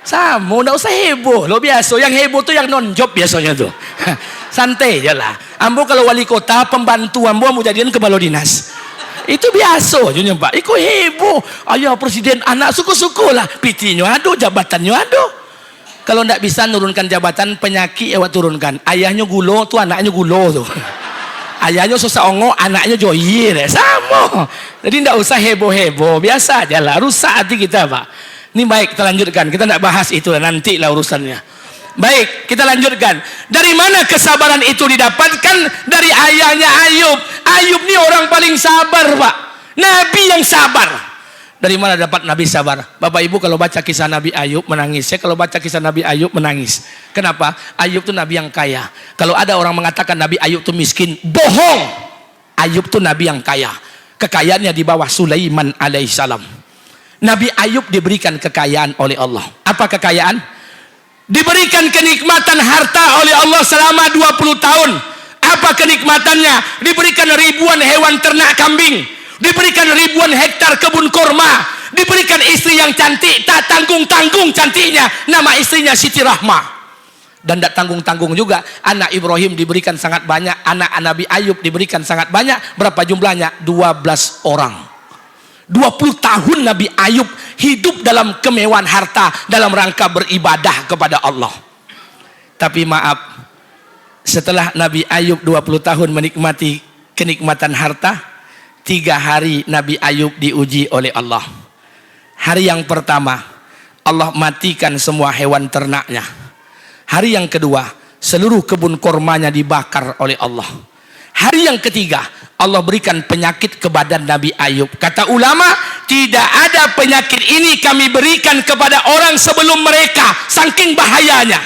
Sama, ndak usah heboh. Lo biasa, yang heboh tuh yang non job biasanya tuh. Santai je lah. Ambo kalau wali kota, pembantu ambo mau jadian kepala dinas. Itu biasa je Pak. Ikut heboh. Ayah presiden, anak suku-suku lah. PT-nya ada, jabatannya ada. Kalau ndak bisa nurunkan jabatan, penyakit awak turunkan. Ayahnya gulo tuh, anaknya gulo tuh. Ayahnya susah ongo, anaknya joyir. Sama. Jadi ndak usah heboh-heboh. Biasa aja lah. Rusak hati kita Pak. Ini baik, kita lanjutkan. Kita ndak bahas itu lah, nanti lah urusannya. Baik, kita lanjutkan. Dari mana kesabaran itu didapatkan? Dari ayahnya Ayub. Ayub ini orang paling sabar Pak. Nabi yang sabar. Dari mana dapat Nabi sabar? Bapak Ibu kalau baca kisah Nabi Ayub menangis. Saya kalau baca kisah Nabi Ayub menangis. Kenapa? Ayub itu Nabi yang kaya. Kalau ada orang mengatakan Nabi Ayub itu miskin, bohong. Ayub itu Nabi yang kaya. Kekayaannya di bawah Sulaiman alaihissalam. Nabi Ayub diberikan kekayaan oleh Allah. Apa kekayaan? Diberikan kenikmatan harta oleh Allah selama 20 tahun. Apa kenikmatannya? Diberikan ribuan hewan ternak kambing, diberikan ribuan hektar kebun kurma, diberikan istri yang cantik, tak tanggung-tanggung cantiknya. Nama istrinya Siti Rahmah. Dan tidak tanggung-tanggung juga. Anak Ibrahim diberikan sangat banyak, anak Nabi Ayub diberikan sangat banyak. Berapa jumlahnya? 12 orang. 20 tahun Nabi Ayub hidup dalam kemewahan harta dalam rangka beribadah kepada Allah. Tapi maaf, setelah Nabi Ayub 20 tahun menikmati kenikmatan harta, 3 hari Nabi Ayub diuji oleh Allah. Hari yang pertama, Allah matikan semua hewan ternaknya. Hari yang kedua, seluruh kebun kormanya dibakar oleh Allah. Hari yang ketiga, Allah berikan penyakit ke badan Nabi Ayub. Kata ulama, tidak ada penyakit ini kami berikan kepada orang sebelum mereka, saking bahayanya.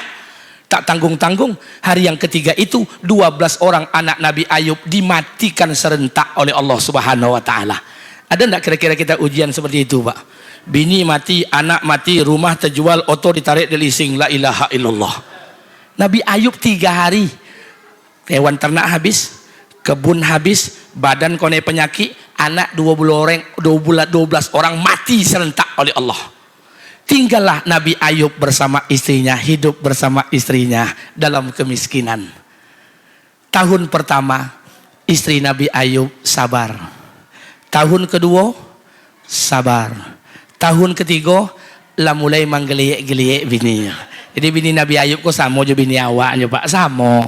Tak tanggung-tanggung, hari yang ketiga itu 12 orang anak Nabi Ayub dimatikan serentak oleh Allah Subhanahu wa taala. Ada enggak kira-kira kita ujian seperti itu, Pak? Bini mati, anak mati, rumah terjual, oto ditarik di leasing, la ilaha illallah. Nabi Ayub 3 hari, hewan ternak habis, kebun habis, badan kone penyakit, anak 12 orang mati serentak oleh Allah. Tinggallah Nabi Ayub bersama istrinya, hidup bersama istrinya dalam kemiskinan. Tahun pertama, istri Nabi Ayub sabar. Tahun kedua, sabar. Tahun ketiga, lah mulai menggeliek-geliek bininya. Jadi bini Nabi Ayub kok sama je bini awaknya, Pak, sama.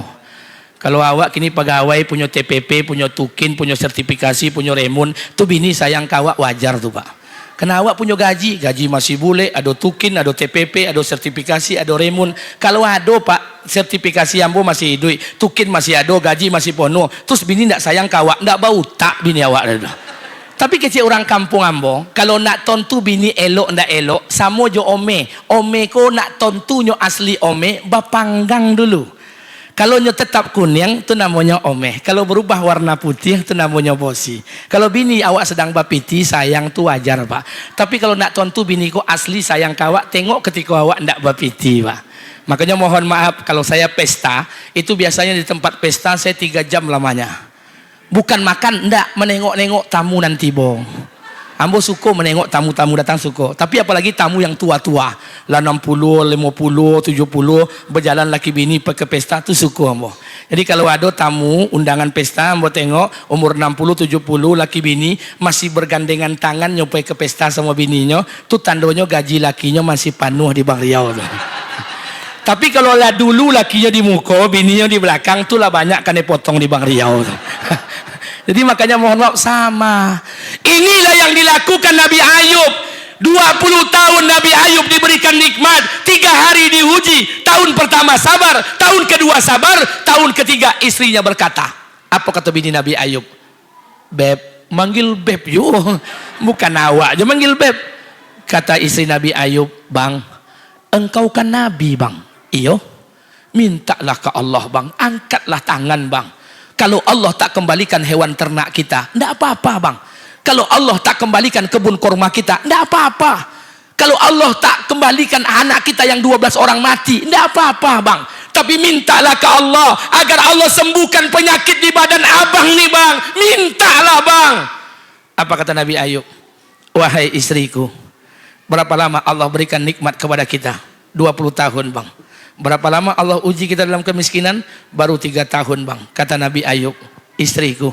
Kalau awak kini pegawai punya TPP, punya tukin, punya sertifikasi, punya remun, tu bini sayang kawak wajar tu, Pak. Karena awak punya gaji masih boleh, ada tukin, ada TPP, ada sertifikasi, ada remun. Kalau ada, Pak, sertifikasi ambo masih duit, tukin masih ada, gaji masih penuh. Terus bini ndak sayang kawak, ndak bau tak bini awak dah. Tapi kecil orang kampung ambo, kalau nak tontu bini elok ndak elok, samo jo ome. Ome ko nak tontunyo asli ome, bapanggang dulu. Kalau nyo tetap kuning, itu namanya ome. Kalau berubah warna putih, itu namanya bosi. Kalau bini awak sedang bapiti, sayang tu wajar, Pak. Tapi kalau nak tontu bini ko asli sayang kawak, tengok ketika awak ndak bapiti, Pak. Makanya mohon maaf, kalau saya pesta, itu biasanya di tempat pesta saya 3 jam lamanya. Bukan makan, ndak, menengok-nengok tamu nanti, bong. Ambo suka menengok tamu-tamu datang, suka. Tapi apalagi tamu yang tua-tua, lah 60, 50, 70, berjalan laki bini ke pesta, tu suka ambo. Jadi kalau ada tamu undangan pesta, ambo tengok umur 60, 70 laki bini masih bergandengan tangan nyampai ke pesta sama bininya, tu tandanya gaji lakinya masih penuh di Bang Riau. Tapi kalau lah dulu lakinya di muka, bininya di belakang, tu lah banyak kan dipotong di Bang Riau. Jadi makanya mohon maaf, sama. Inilah yang dilakukan Nabi Ayub. 20 tahun Nabi Ayub diberikan nikmat, 3 hari diuji. Tahun pertama sabar, tahun kedua sabar, tahun ketiga istrinya berkata, apa kata bini Nabi Ayub? Beb, manggil beb yuk. Bukan awak aja manggil beb. Kata istri Nabi Ayub, Bang, engkau kan Nabi, Bang. Iyo, mintalah ke Allah, Bang. Angkatlah tangan, Bang. Kalau Allah tak kembalikan hewan ternak kita, tidak apa-apa, Bang. Kalau Allah tak kembalikan kebun kurma kita, tidak apa-apa. Kalau Allah tak kembalikan anak kita yang 12 orang mati, tidak apa-apa, Bang. Tapi mintalah ke Allah agar Allah sembuhkan penyakit di badan abang nih, Bang. Mintalah, Bang. Apa kata Nabi Ayub? Wahai istriku, berapa lama Allah berikan nikmat kepada kita? 20 tahun, Bang. Berapa lama Allah uji kita dalam kemiskinan? Baru 3 tahun, Bang. Kata Nabi Ayub, istriku,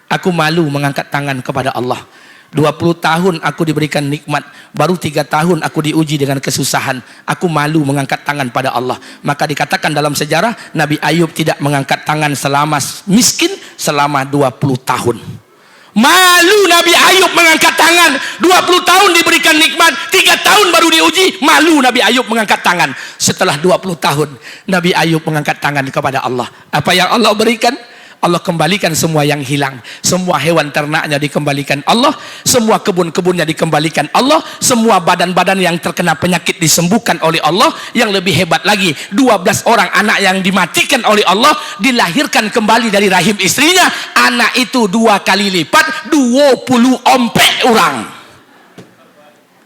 aku malu mengangkat tangan kepada Allah. 20 tahun aku diberikan nikmat, baru 3 tahun aku diuji dengan kesusahan. Aku malu mengangkat tangan pada Allah. Maka dikatakan dalam sejarah, Nabi Ayub tidak mengangkat tangan selama miskin selama 20 tahun. Malu Nabi Ayub mengangkat tangan. 20 tahun diberikan nikmat, 3 tahun baru diuji. Malu Nabi Ayub mengangkat tangan. Setelah 20 tahun Nabi Ayub mengangkat tangan kepada Allah. Apa yang Allah berikan? Allah kembalikan semua yang hilang. Semua hewan ternaknya dikembalikan Allah. Semua kebun-kebunnya dikembalikan Allah. Semua badan-badan yang terkena penyakit disembuhkan oleh Allah. Yang lebih hebat lagi, 12 orang anak yang dimatikan oleh Allah dilahirkan kembali dari rahim istrinya. Anak itu 2 kali lipat, 20 ompek orang.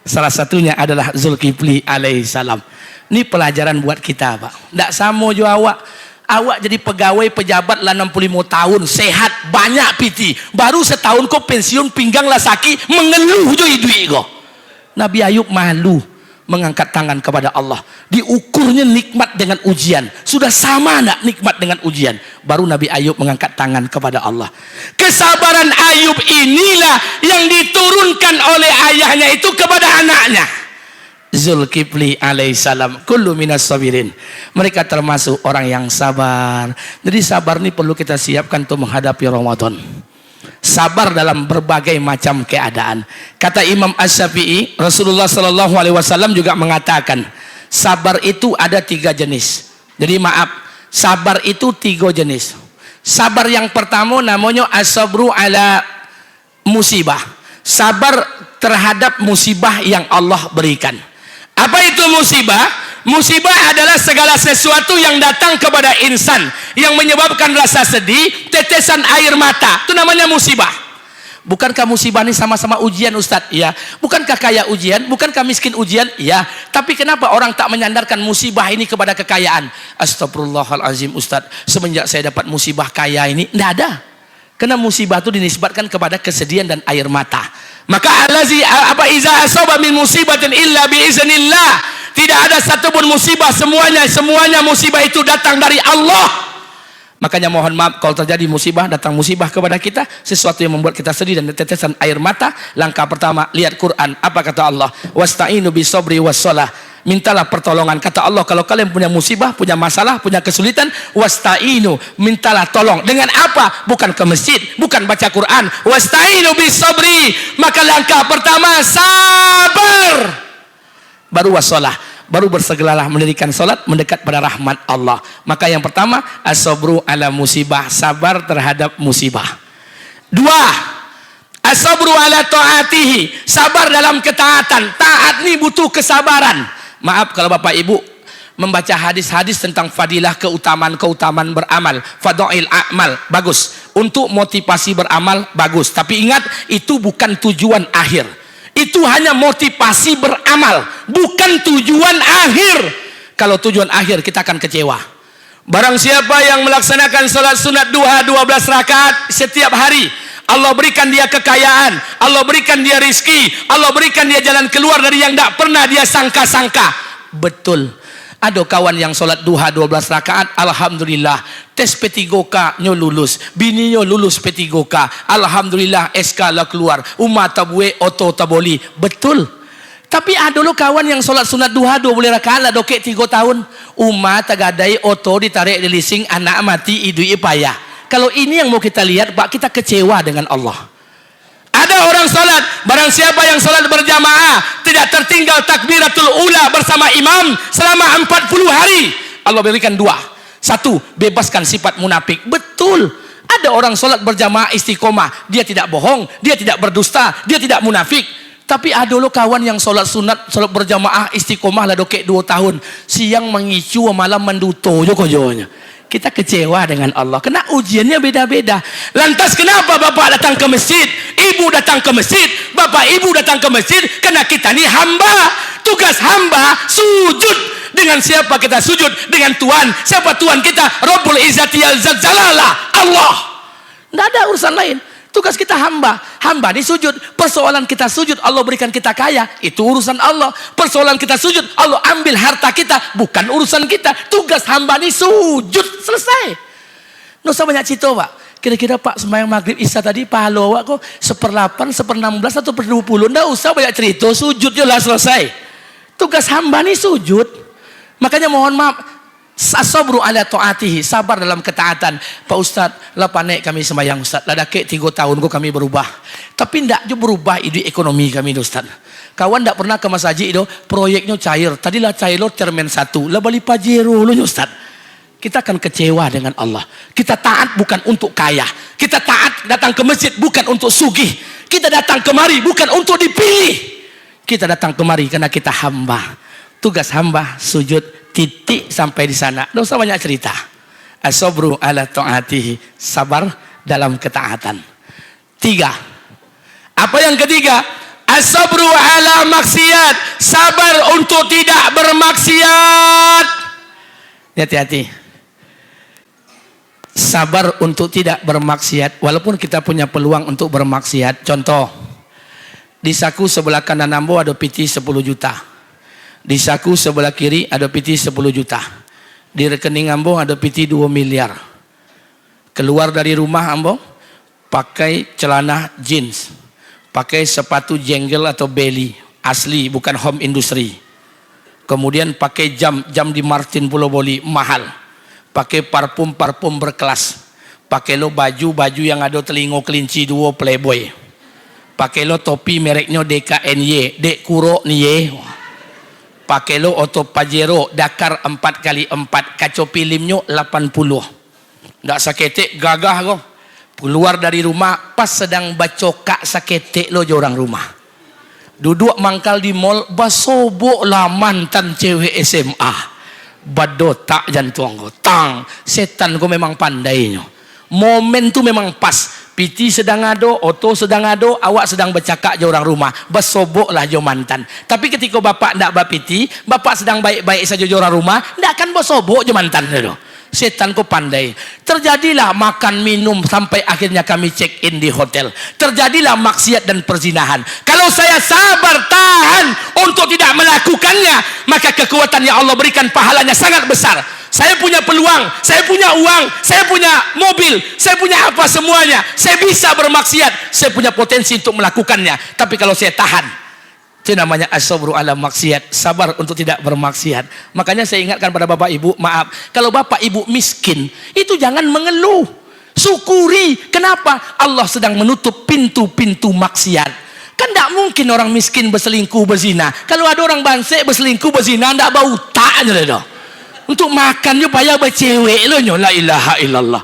Salah satunya adalah Zulkifli alaihissalam. Ini pelajaran buat kita, Pak. Tidak sama juga awak. Awak jadi pegawai pejabat lah 65 tahun, sehat, banyak piti. Baru setahun kau pensiun, pinggang lah sakit, mengeluh jo duit kau. Nabi Ayub malu mengangkat tangan kepada Allah. Diukurnya nikmat dengan ujian. Sudah sama enggak nikmat dengan ujian? Baru Nabi Ayub mengangkat tangan kepada Allah. Kesabaran Ayub inilah yang diturunkan oleh ayahnya itu kepada anaknya. Zulkifli alaihissalam, kullu minas sabirin. Mereka termasuk orang yang sabar. Jadi sabar ini perlu kita siapkan untuk menghadapi Ramadan. Sabar dalam berbagai macam keadaan. Kata Imam Asy-Syafi'i, Rasulullah Sallallahu Alaihi Wasallam juga mengatakan, sabar itu ada 3 jenis. Jadi maaf, sabar itu 3 jenis. Sabar yang pertama namanya as-sabru ala musibah. Sabar terhadap musibah yang Allah berikan. Apa itu musibah? Musibah adalah segala sesuatu yang datang kepada insan yang menyebabkan rasa sedih, tetesan air mata. Itu namanya musibah. Bukankah musibah ini sama-sama ujian, Ustadz? Ya. Bukankah kaya ujian? Bukankah miskin ujian? Ya. Tapi kenapa orang tak menyandarkan musibah ini kepada kekayaan? Astagfirullahalazim, Ustadz. Semenjak saya dapat musibah kaya ini, tidak ada. Karena musibah itu dinisbatkan kepada kesedihan dan air mata. Maka allazi apa iza asaba min musibatin illa bi iznillah. Tidak ada satupun musibah, semuanya musibah itu datang dari Allah. Makanya mohon maaf kalau terjadi musibah, datang musibah kepada kita, sesuatu yang membuat kita sedih dan tetesan air mata, langkah pertama lihat Quran. Apa kata Allah? Wasta'inu bis-sabri was-shalah. Mintalah pertolongan. Kata Allah, kalau kalian punya musibah, punya masalah, punya kesulitan, wasta'inu, mintalah tolong. Dengan apa? Bukan ke masjid, bukan baca Quran. Wasta'inu bis-sabri. Maka langkah pertama sabar. Baru was-shalah. Baru bersegeralah mendirikan solat, mendekat pada rahmat Allah. Maka yang pertama, as-sabru ala musibah, sabar terhadap musibah. 2, as-sabru ala ta'atihi, sabar dalam ketaatan. Taat ini butuh kesabaran. Maaf kalau Bapak Ibu membaca hadis-hadis tentang fadilah keutamaan beramal, fadail a'mal, bagus. Untuk motivasi beramal, bagus. Tapi ingat, itu bukan tujuan akhir. Itu hanya motivasi beramal, bukan tujuan akhir. Kalau tujuan akhir, kita akan kecewa. Barang siapa yang melaksanakan salat sunat duha 12 rakaat setiap hari, Allah berikan dia kekayaan, Allah berikan dia rizki, Allah berikan dia jalan keluar dari yang tidak pernah dia sangka-sangka. Betul. Ada kawan yang sholat duha 12 rakaat, alhamdulillah, tes P3K nyo lulus, bininya lulus P3K, alhamdulillah SK lah keluar, umat tabue oto taboli. Betul. Tapi ada lo kawan yang sholat sunat duha 12 rakaat lah dokek 3 tahun, umat tagadai oto ditarik di leasing, anak mati idui payah. Kalau ini yang mau kita lihat, Pak, kita kecewa dengan Allah. Ada orang salat, barang siapa yang salat berjamaah tidak tertinggal takbiratul ula bersama imam selama 40 hari, Allah berikan 2. 1, bebaskan sifat munafik. Betul. Ada orang salat berjamaah istiqomah, dia tidak bohong, dia tidak berdusta, dia tidak munafik. Tapi ada lo kawan yang salat sunat, salat berjamaah istiqomah lah dokek 2 tahun, siang mengicu malam menduto jokojonya. Kita kecewa dengan Allah. Kena ujiannya beda-beda. Lantas kenapa Bapak datang ke masjid? Ibu datang ke masjid. Bapak Ibu datang ke masjid. Karena kita ini hamba. Tugas hamba sujud. Dengan siapa kita sujud? Dengan Tuhan. Siapa Tuhan kita? Rabbul Izzati Al-Zalalah. Allah. Tidak ada urusan lain. Tugas kita hamba. Hamba ini sujud. Persoalan kita sujud, Allah berikan kita kaya, itu urusan Allah. Persoalan kita sujud, Allah ambil harta kita, bukan urusan kita. Tugas hamba ini sujud. Selesai. Nggak usah banyak cerita, Pak. Kira-kira Pak sembahyang maghrib isya tadi pahala awak kok 1/8, 1/16 atau 1/20. Nggak usah banyak cerita. Sujud jelas selesai. Tugas hamba ini sujud. Makanya mohon maaf, as-sabru ala ta'atihi, sabar dalam ketaatan. Pak Ustadz, lah panik kami sembahyang Ustadz, lah dakek 3 tahun kami berubah. Tapi tidak juga berubah ide ekonomi kami Ustadz. Kawan tidak pernah ke masjid itu, proyeknya cair. Tadilah cair lo cermen 1, lah balik pajero lo Ustadz. Kita akan kecewa dengan Allah. Kita taat bukan untuk kaya. Kita taat datang ke masjid bukan untuk sugih. Kita datang kemari bukan untuk dipilih. Kita datang kemari karena kita hamba. Tugas hamba sujud, titik sampai di sana. Tidak usah banyak cerita. As-sabru ala ta'atihi, sabar dalam ketaatan. 3. Apa yang ketiga? As-sabru ala maksiat, sabar untuk tidak bermaksiat. Hati-hati. Sabar untuk tidak bermaksiat walaupun kita punya peluang untuk bermaksiat. Contoh, di saku sebelah kanan Ambo ada piti 10 juta. Di saku sebelah kiri ada piti 10 juta. Di rekening Ambo ada piti 2 miliar. Keluar dari rumah Ambo pakai celana jeans, pakai sepatu jenggel atau belly asli, bukan home industry. Kemudian pakai jam di Martin Pulau Boli mahal. Pakai parfum berkelas. Pakai lo baju yang ada telingo kelinci 2 Playboy. Pakai lo topi mereknya DKNY, Dek Kuro Nye. Pakai lo Auto Pajero Dakar 4x4, kaca filmnya 80. Ndak saketek gagah kok. Keluar dari rumah pas sedang bacokak saketek lo orang rumah. Duduk mangkal di mall basobok lah mantan cewek SMA. Badotak jantung ko. Tang, setan ko memang pandainya. Momen tu memang pas. Piti sedang ado, oto sedang ado, awak sedang bercakap je orang rumah. Bersobok lah je mantan. Tapi ketika bapak nak bapiti, bapak sedang baik-baik saja je orang rumah, tak akan bersobok je mantan tu. Setan ko pandai. Terjadilah makan minum sampai akhirnya kami check in di hotel. Terjadilah maksiat dan perzinahan. Kalau saya sabar tahan untuk tidak melakukannya, maka kekuatan yang Allah berikan pahalanya sangat besar. Saya punya peluang, saya punya uang, saya punya mobil, saya punya apa semuanya. Saya bisa bermaksiat, saya punya potensi untuk melakukannya. Tapi kalau saya tahan, itu namanya as-sabru ala maksiat, sabar untuk tidak bermaksiat. Makanya saya ingatkan pada bapak ibu, maaf, kalau bapak ibu miskin, itu jangan mengeluh. Syukuri. Kenapa? Allah sedang menutup pintu-pintu maksiat. Kan tidak mungkin orang miskin berselingkuh, berzina. Kalau ada orang bansek berselingkuh, berzina, tidak bau tak aja dah. Untuk makannya payah bercewek lo, la ilaha illallah.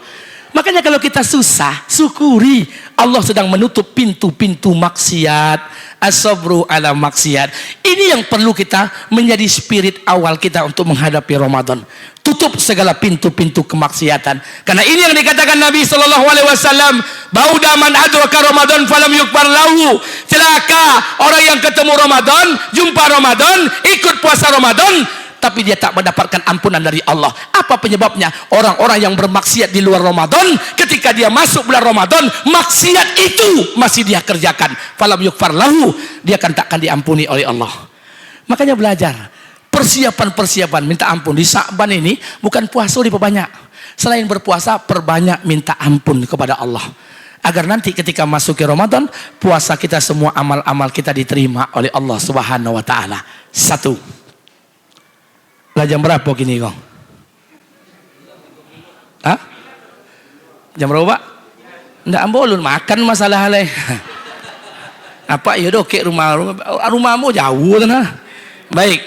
Makanya kalau kita susah, syukuri. Allah sedang menutup pintu-pintu maksiat. As-sabru ala maksiat. Ini yang perlu kita menjadi spirit awal kita untuk menghadapi Ramadan. Tutup segala pintu-pintu kemaksiatan. Karena ini yang dikatakan Nabi SAW. Bauda man adraka Ramadan falam yukbar lahu. Celaka orang yang ketemu Ramadan, jumpa Ramadan, ikut puasa Ramadan, tapi dia tak mendapatkan ampunan dari Allah. Apa penyebabnya? Orang-orang yang bermaksiat di luar Ramadan, ketika dia masuk bulan Ramadan, maksiat itu masih dia kerjakan. Falam yukfar lahu, dia takkan diampuni oleh Allah. Makanya belajar persiapan minta ampun di Sa'ban ini. Bukan puasa diperbanyak, selain berpuasa perbanyak minta ampun kepada Allah, agar nanti ketika masuk ke Ramadan, puasa kita semua, amal-amal kita diterima oleh Allah Subhanahu wa taala. 1. Lah jam berapa gini kong? Hah? Jam berapa Pak? Nggak ambolun makan masalah leh. Apa ya dok rumahmu jauh kan? Baik,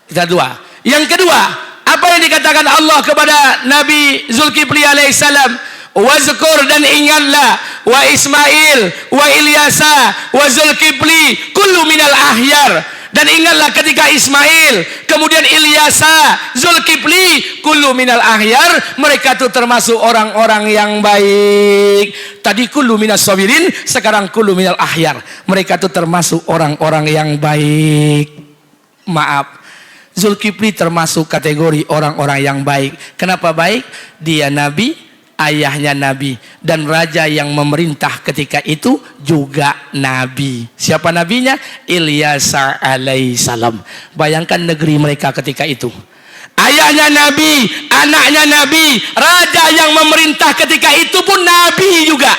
kita dua. Yang kedua, apa yang dikatakan Allah kepada Nabi Zulkifli alaihissalam? Wazkur, dan ingatlah, wa Ismail, wa Ilyasa, wa Zulkifli, kullu minal ahyar. Dan ingatlah ketika Ismail, kemudian Ilyasa, Zulkifli, kullu minal ahyar, mereka itu termasuk orang-orang yang baik. Tadi kullu minas sabirin, sekarang kullu minal ahyar. Mereka itu termasuk orang-orang yang baik. Maaf, Zulkifli termasuk kategori orang-orang yang baik. Kenapa baik? Dia nabi, ayahnya nabi, dan raja yang memerintah ketika itu juga nabi. Siapa nabinya? Ilyasa alaihissalam. Bayangkan negeri mereka ketika itu. Ayahnya nabi, anaknya nabi, raja yang memerintah ketika itu pun nabi juga,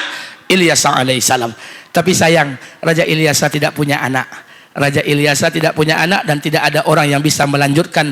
Ilyasa alaihissalam. Tapi sayang, Raja Ilyasa tidak punya anak. Raja Ilyasa tidak punya anak, dan tidak ada orang yang bisa melanjutkan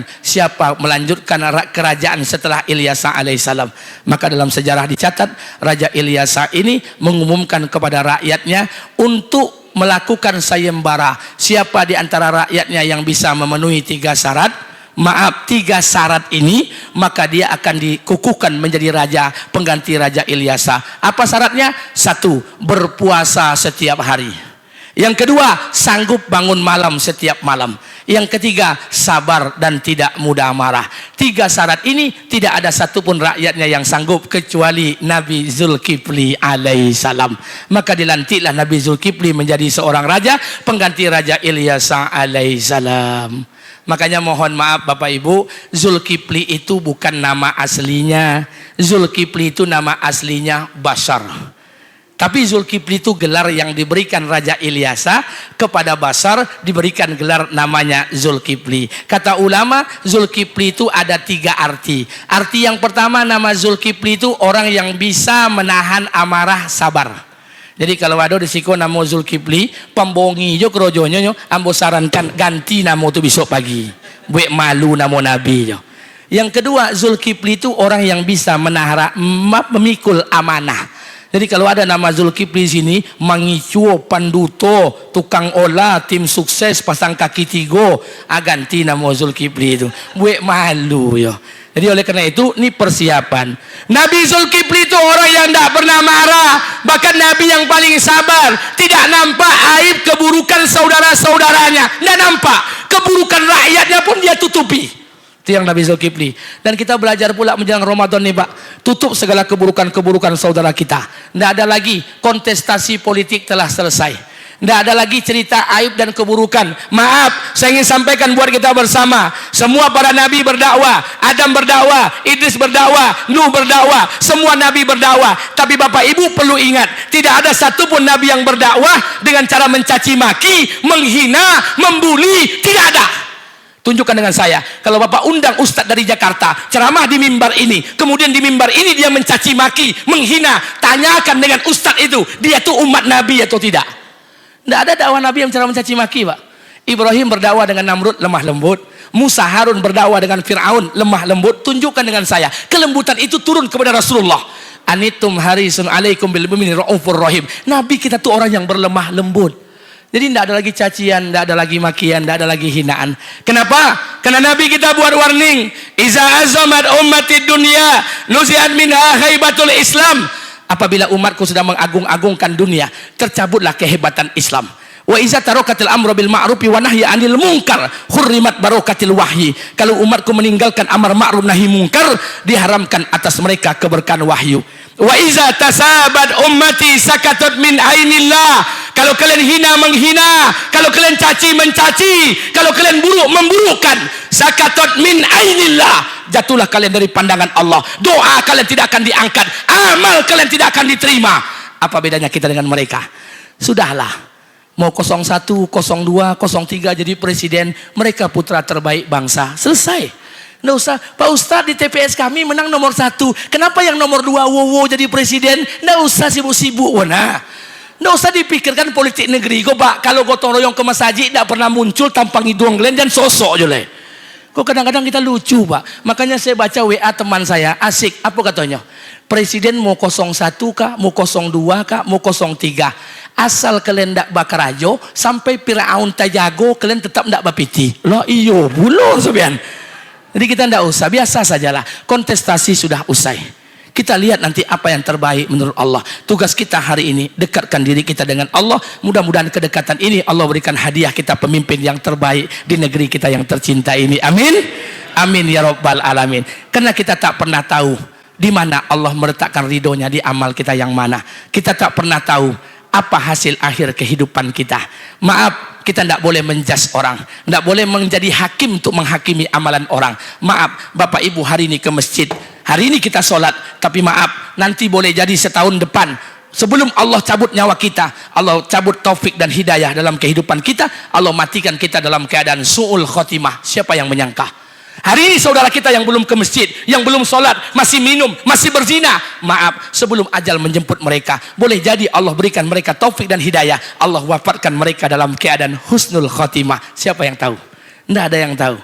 kerajaan setelah Ilyasa alaihissalam. Maka dalam sejarah dicatat, Raja Ilyasa ini mengumumkan kepada rakyatnya untuk melakukan sayembara. Siapa di antara rakyatnya yang bisa memenuhi 3 syarat? Maaf, 3 syarat ini, maka dia akan dikukuhkan menjadi raja pengganti Raja Ilyasa. Apa syaratnya? 1. Berpuasa setiap hari. Yang kedua, sanggup bangun malam setiap malam. Yang ketiga, sabar dan tidak mudah marah. 3 syarat ini tidak ada satupun rakyatnya yang sanggup kecuali Nabi Zulkifli alaihissalam. Maka dilantiklah Nabi Zulkifli menjadi seorang raja pengganti Raja Ilyasa alaihissalam. Makanya mohon maaf Bapak Ibu, Zulkifli itu bukan nama aslinya. Zulkifli itu nama aslinya Bashar. Tapi Zulkifli itu gelar yang diberikan Raja Ilyasa kepada Basar, diberikan gelar namanya Zulkifli. Kata ulama, Zulkifli itu ada 3 arti. Arti yang pertama, nama Zulkifli itu orang yang bisa menahan amarah, sabar. Jadi kalau ada di siko nama Zulkifli, pembongi jo kerojonyo nyo, ambo sarankan ganti nama itu besok pagi. Buat malu nama Nabi jo. Yang kedua, Zulkifli itu orang yang bisa memikul amanah. Jadi kalau ada nama Zulkifli sini, mangicuo, panduto, tukang olah, tim sukses, pasang kaki tigo, ganti nama Zulkifli itu. Buat malu yo. Jadi oleh karena itu, ini persiapan. Nabi Zulkifli itu orang yang tidak pernah marah, bahkan Nabi yang paling sabar, tidak nampak aib keburukan saudara-saudaranya, tidak nampak keburukan rakyatnya pun dia tutupi. Itu yang Nabi Zulkifli. Dan kita belajar pula menjelang Ramadan nih Pak, tutup segala keburukan-keburukan saudara kita. Tidak ada lagi kontestasi politik, telah selesai. Tidak ada lagi cerita aib dan keburukan. Maaf, saya ingin sampaikan buat kita bersama, semua para nabi berdakwah, Adam berdakwah, Idris berdakwah, Nuh berdakwah, semua nabi berdakwah. Tapi Bapak Ibu perlu ingat, tidak ada satupun nabi yang berdakwah dengan cara mencaci maki, menghina, membuli, tidak ada. Tunjukkan dengan saya. Kalau Bapak undang Ustadz dari Jakarta ceramah di mimbar ini, kemudian di mimbar ini dia mencaci maki, menghina, tanyakan dengan Ustadz itu, dia tuh umat Nabi atau tidak? Tidak ada dakwah Nabi yang cara mencaci maki, Pak. Ibrahim berdakwah dengan Namrud, lemah lembut. Musa Harun berdakwah dengan Fir'aun, lemah lembut. Tunjukkan dengan saya. Kelembutan itu turun kepada Rasulullah. Anitum harisun alaikum bil mu'minin raufur rahim. Nabi kita tuh orang yang berlemah lembut. Jadi tidak ada lagi cacian, tidak ada lagi makian, tidak ada lagi hinaan. Kenapa? Karena Nabi kita buat warning. Iza azamat ummatid dunya nuziat minha haibatul Islam. Apabila umatku sudah mengagung-agungkan dunia, tercabutlah kehebatan Islam. Wa iza tarokatil amru bil ma'rufi wa nahyi 'anil munkar hurrimat barokatil wahyi. Kalau umatku meninggalkan amar ma'ruf nahi munkar, diharamkan atas mereka keberkahan wahyu. Wa iza tasabat ummati sakatat min ainillah. Kalau kalian hina menghina, kalau kalian caci mencaci, kalau kalian buruk memburukkan, sakatat min ainillah, jatuhlah kalian dari pandangan Allah. Doa kalian tidak akan diangkat, amal kalian tidak akan diterima. Apa bedanya kita dengan mereka? Sudahlah, mau 01, 02, 03 jadi presiden, mereka putra terbaik bangsa. Selesai. Nggak usah, Pak Ustadz di TPS kami menang nomor 1. Kenapa yang nomor 2 Wowo jadi presiden? Nggak usah sibuk-sibuk. Nah, nggak usah dipikirkan politik negeri. Kok Pak, kalau gotong royong ke masjid tidak pernah muncul tampang hidung kalian dan sosok aja le. Kok kadang-kadang kita lucu Pak. Makanya saya baca WA teman saya, asik. Apa katanya? Presiden mau 01 kah, mau 02 kah, mau 03. Asal kalian tidak bakarajo, sampai Fir'aun tajago, kalian tetap tidak bapiti. Lah iyo, bulur sebian. Jadi kita tidak usah, biasa sajalah. Kontestasi sudah usai. Kita lihat nanti apa yang terbaik menurut Allah. Tugas kita hari ini, dekatkan diri kita dengan Allah. Mudah-mudahan kedekatan ini Allah berikan hadiah kita pemimpin yang terbaik di negeri kita yang tercinta ini. Amin. Amin ya Rabbal Alamin. Karena kita tak pernah tahu di mana Allah meletakkan ridhonya di amal kita yang mana. Kita tak pernah tahu apa hasil akhir kehidupan kita. Maaf, kita tidak boleh menjudge orang, tidak boleh menjadi hakim untuk menghakimi amalan orang. Maaf, Bapak Ibu hari ini ke masjid, hari ini kita sholat, tapi maaf, nanti boleh jadi setahun depan, sebelum Allah cabut nyawa kita, Allah cabut taufik dan hidayah dalam kehidupan kita, Allah matikan kita dalam keadaan su'ul khotimah. Siapa yang menyangka? Hari ini saudara kita yang belum ke masjid, yang belum sholat, masih minum, masih berzina, maaf, sebelum ajal menjemput mereka, boleh jadi Allah berikan mereka taufik dan hidayah, Allah wafatkan mereka dalam keadaan husnul khotimah. Siapa yang tahu? Tidak ada yang tahu.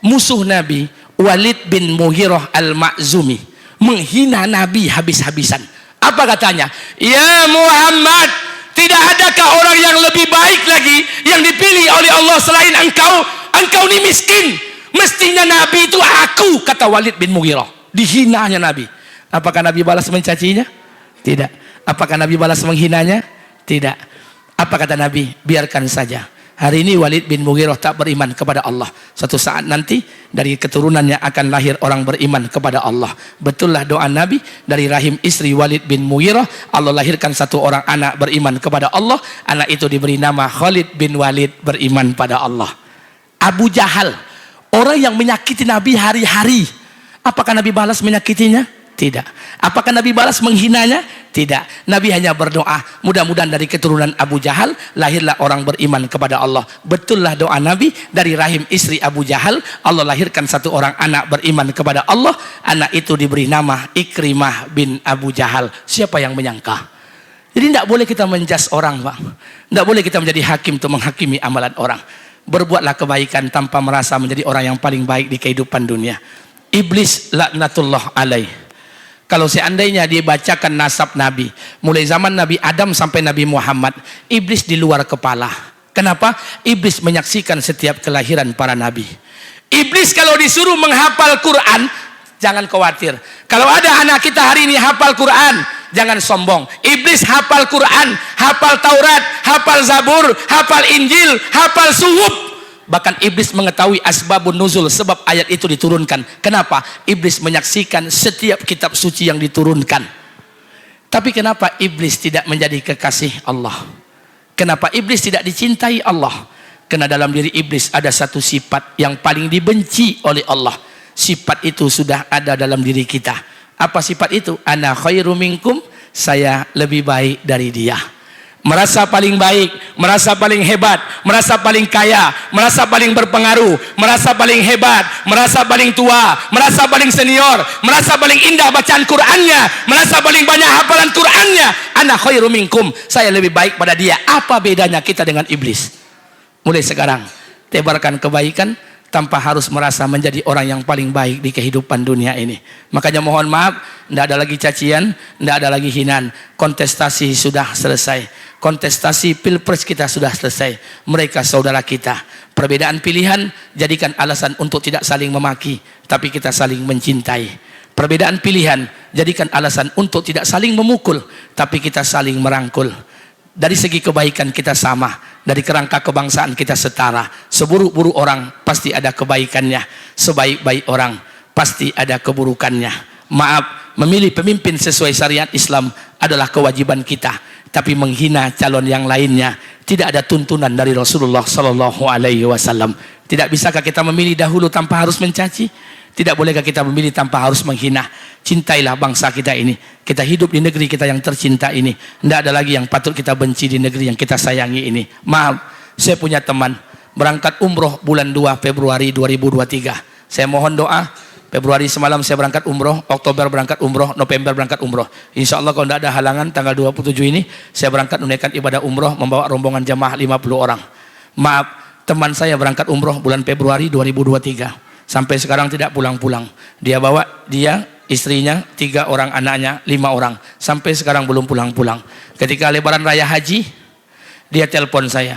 Musuh Nabi Walid bin Mughirah al-Ma'zumi menghina Nabi habis-habisan. Apa katanya? Ya Muhammad, tidak adakah orang yang lebih baik lagi yang dipilih oleh Allah selain engkau? Engkau ini miskin. Mestinya Nabi itu aku, kata Walid bin Mughirah. Dihinanya Nabi. Apakah Nabi balas mencacinya? Tidak. Apakah Nabi balas menghinanya? Tidak. Apa kata Nabi? Biarkan saja. Hari ini Walid bin Mughirah tak beriman kepada Allah. Suatu saat nanti dari keturunannya akan lahir orang beriman kepada Allah. Betullah doa Nabi, dari rahim istri Walid bin Mughirah Allah lahirkan satu orang anak beriman kepada Allah. Anak itu diberi nama Khalid bin Walid, beriman pada Allah. Abu Jahal, orang yang menyakiti Nabi hari-hari, apakah Nabi balas menyakitinya? Tidak. Apakah Nabi balas menghinanya? Tidak. Nabi hanya berdoa, mudah-mudahan dari keturunan Abu Jahal lahirlah orang beriman kepada Allah. Betullah doa Nabi, dari rahim istri Abu Jahal Allah lahirkan satu orang anak beriman kepada Allah. Anak itu diberi nama Ikrimah bin Abu Jahal. Siapa yang menyangka? Jadi tidak boleh kita menjas orang, Pak. Tidak boleh kita menjadi hakim untuk menghakimi amalan orang. Berbuatlah kebaikan tanpa merasa menjadi orang yang paling baik di kehidupan dunia. Iblis laknatullah alaih. Kalau seandainya dia bacakan nasab Nabi, mulai zaman Nabi Adam sampai Nabi Muhammad, iblis di luar kepala. Kenapa? Iblis menyaksikan setiap kelahiran para nabi. Iblis kalau disuruh menghafal Quran, jangan khawatir. Kalau ada anak kita hari ini hafal Quran, jangan sombong. Iblis hafal Quran, hafal Taurat, hafal Zabur, hafal Injil, hafal Suhuf. Bahkan iblis mengetahui asbabun nuzul, sebab ayat itu diturunkan. Kenapa? Iblis menyaksikan setiap kitab suci yang diturunkan. Tapi kenapa iblis tidak menjadi kekasih Allah? Kenapa iblis tidak dicintai Allah? Karena dalam diri iblis ada satu sifat yang paling dibenci oleh Allah. Sifat itu sudah ada dalam diri kita. Apa sifat itu? Ana khairu minkum, saya lebih baik dari dia. Merasa paling baik, merasa paling hebat, merasa paling kaya, merasa paling berpengaruh, merasa paling hebat, merasa paling tua, merasa paling senior, merasa paling indah bacaan Qur'annya, merasa paling banyak hafalan Qur'annya. Ana khairu minkum, saya lebih baik pada dia. Apa bedanya kita dengan iblis? Mulai sekarang tebarkan kebaikan tanpa harus merasa menjadi orang yang paling baik di kehidupan dunia ini. Makanya mohon maaf, tidak ada lagi cacian, tidak ada lagi hinaan. Kontestasi sudah selesai. Kontestasi pilpres kita sudah selesai. Mereka saudara kita. Perbedaan pilihan jadikan alasan untuk tidak saling memaki, tapi kita saling mencintai. Perbedaan pilihan jadikan alasan untuk tidak saling memukul, tapi kita saling merangkul. Dari segi kebaikan kita sama, dari kerangka kebangsaan kita setara. Seburuk-buruk orang pasti ada kebaikannya, sebaik-baik orang pasti ada keburukannya. Maaf, memilih pemimpin sesuai syariat Islam adalah kewajiban kita. Tapi menghina calon yang lainnya tidak ada tuntunan dari Rasulullah Sallallahu Alaihi Wasallam. Tidak bisakah kita memilih dahulu tanpa harus mencaci? Tidak bolehkah kita memilih tanpa harus menghina? Cintailah bangsa kita ini. Kita hidup di negeri kita yang tercinta ini. Tidak ada lagi yang patut kita benci di negeri yang kita sayangi ini. Maaf, saya punya teman berangkat umroh bulan 2 Februari 2023. Saya mohon doa. Februari semalam saya berangkat umroh, Oktober berangkat umroh, November berangkat umroh. Insya Allah kalau tidak ada halangan tanggal 27 ini saya berangkat menunaikan ibadah umroh membawa rombongan jamaah 50 orang. Maaf, teman saya berangkat umroh bulan Februari 2023 sampai sekarang tidak pulang-pulang. Dia bawa istrinya, 3 orang anaknya, 5 orang sampai sekarang belum pulang-pulang. Ketika lebaran raya haji dia telepon saya.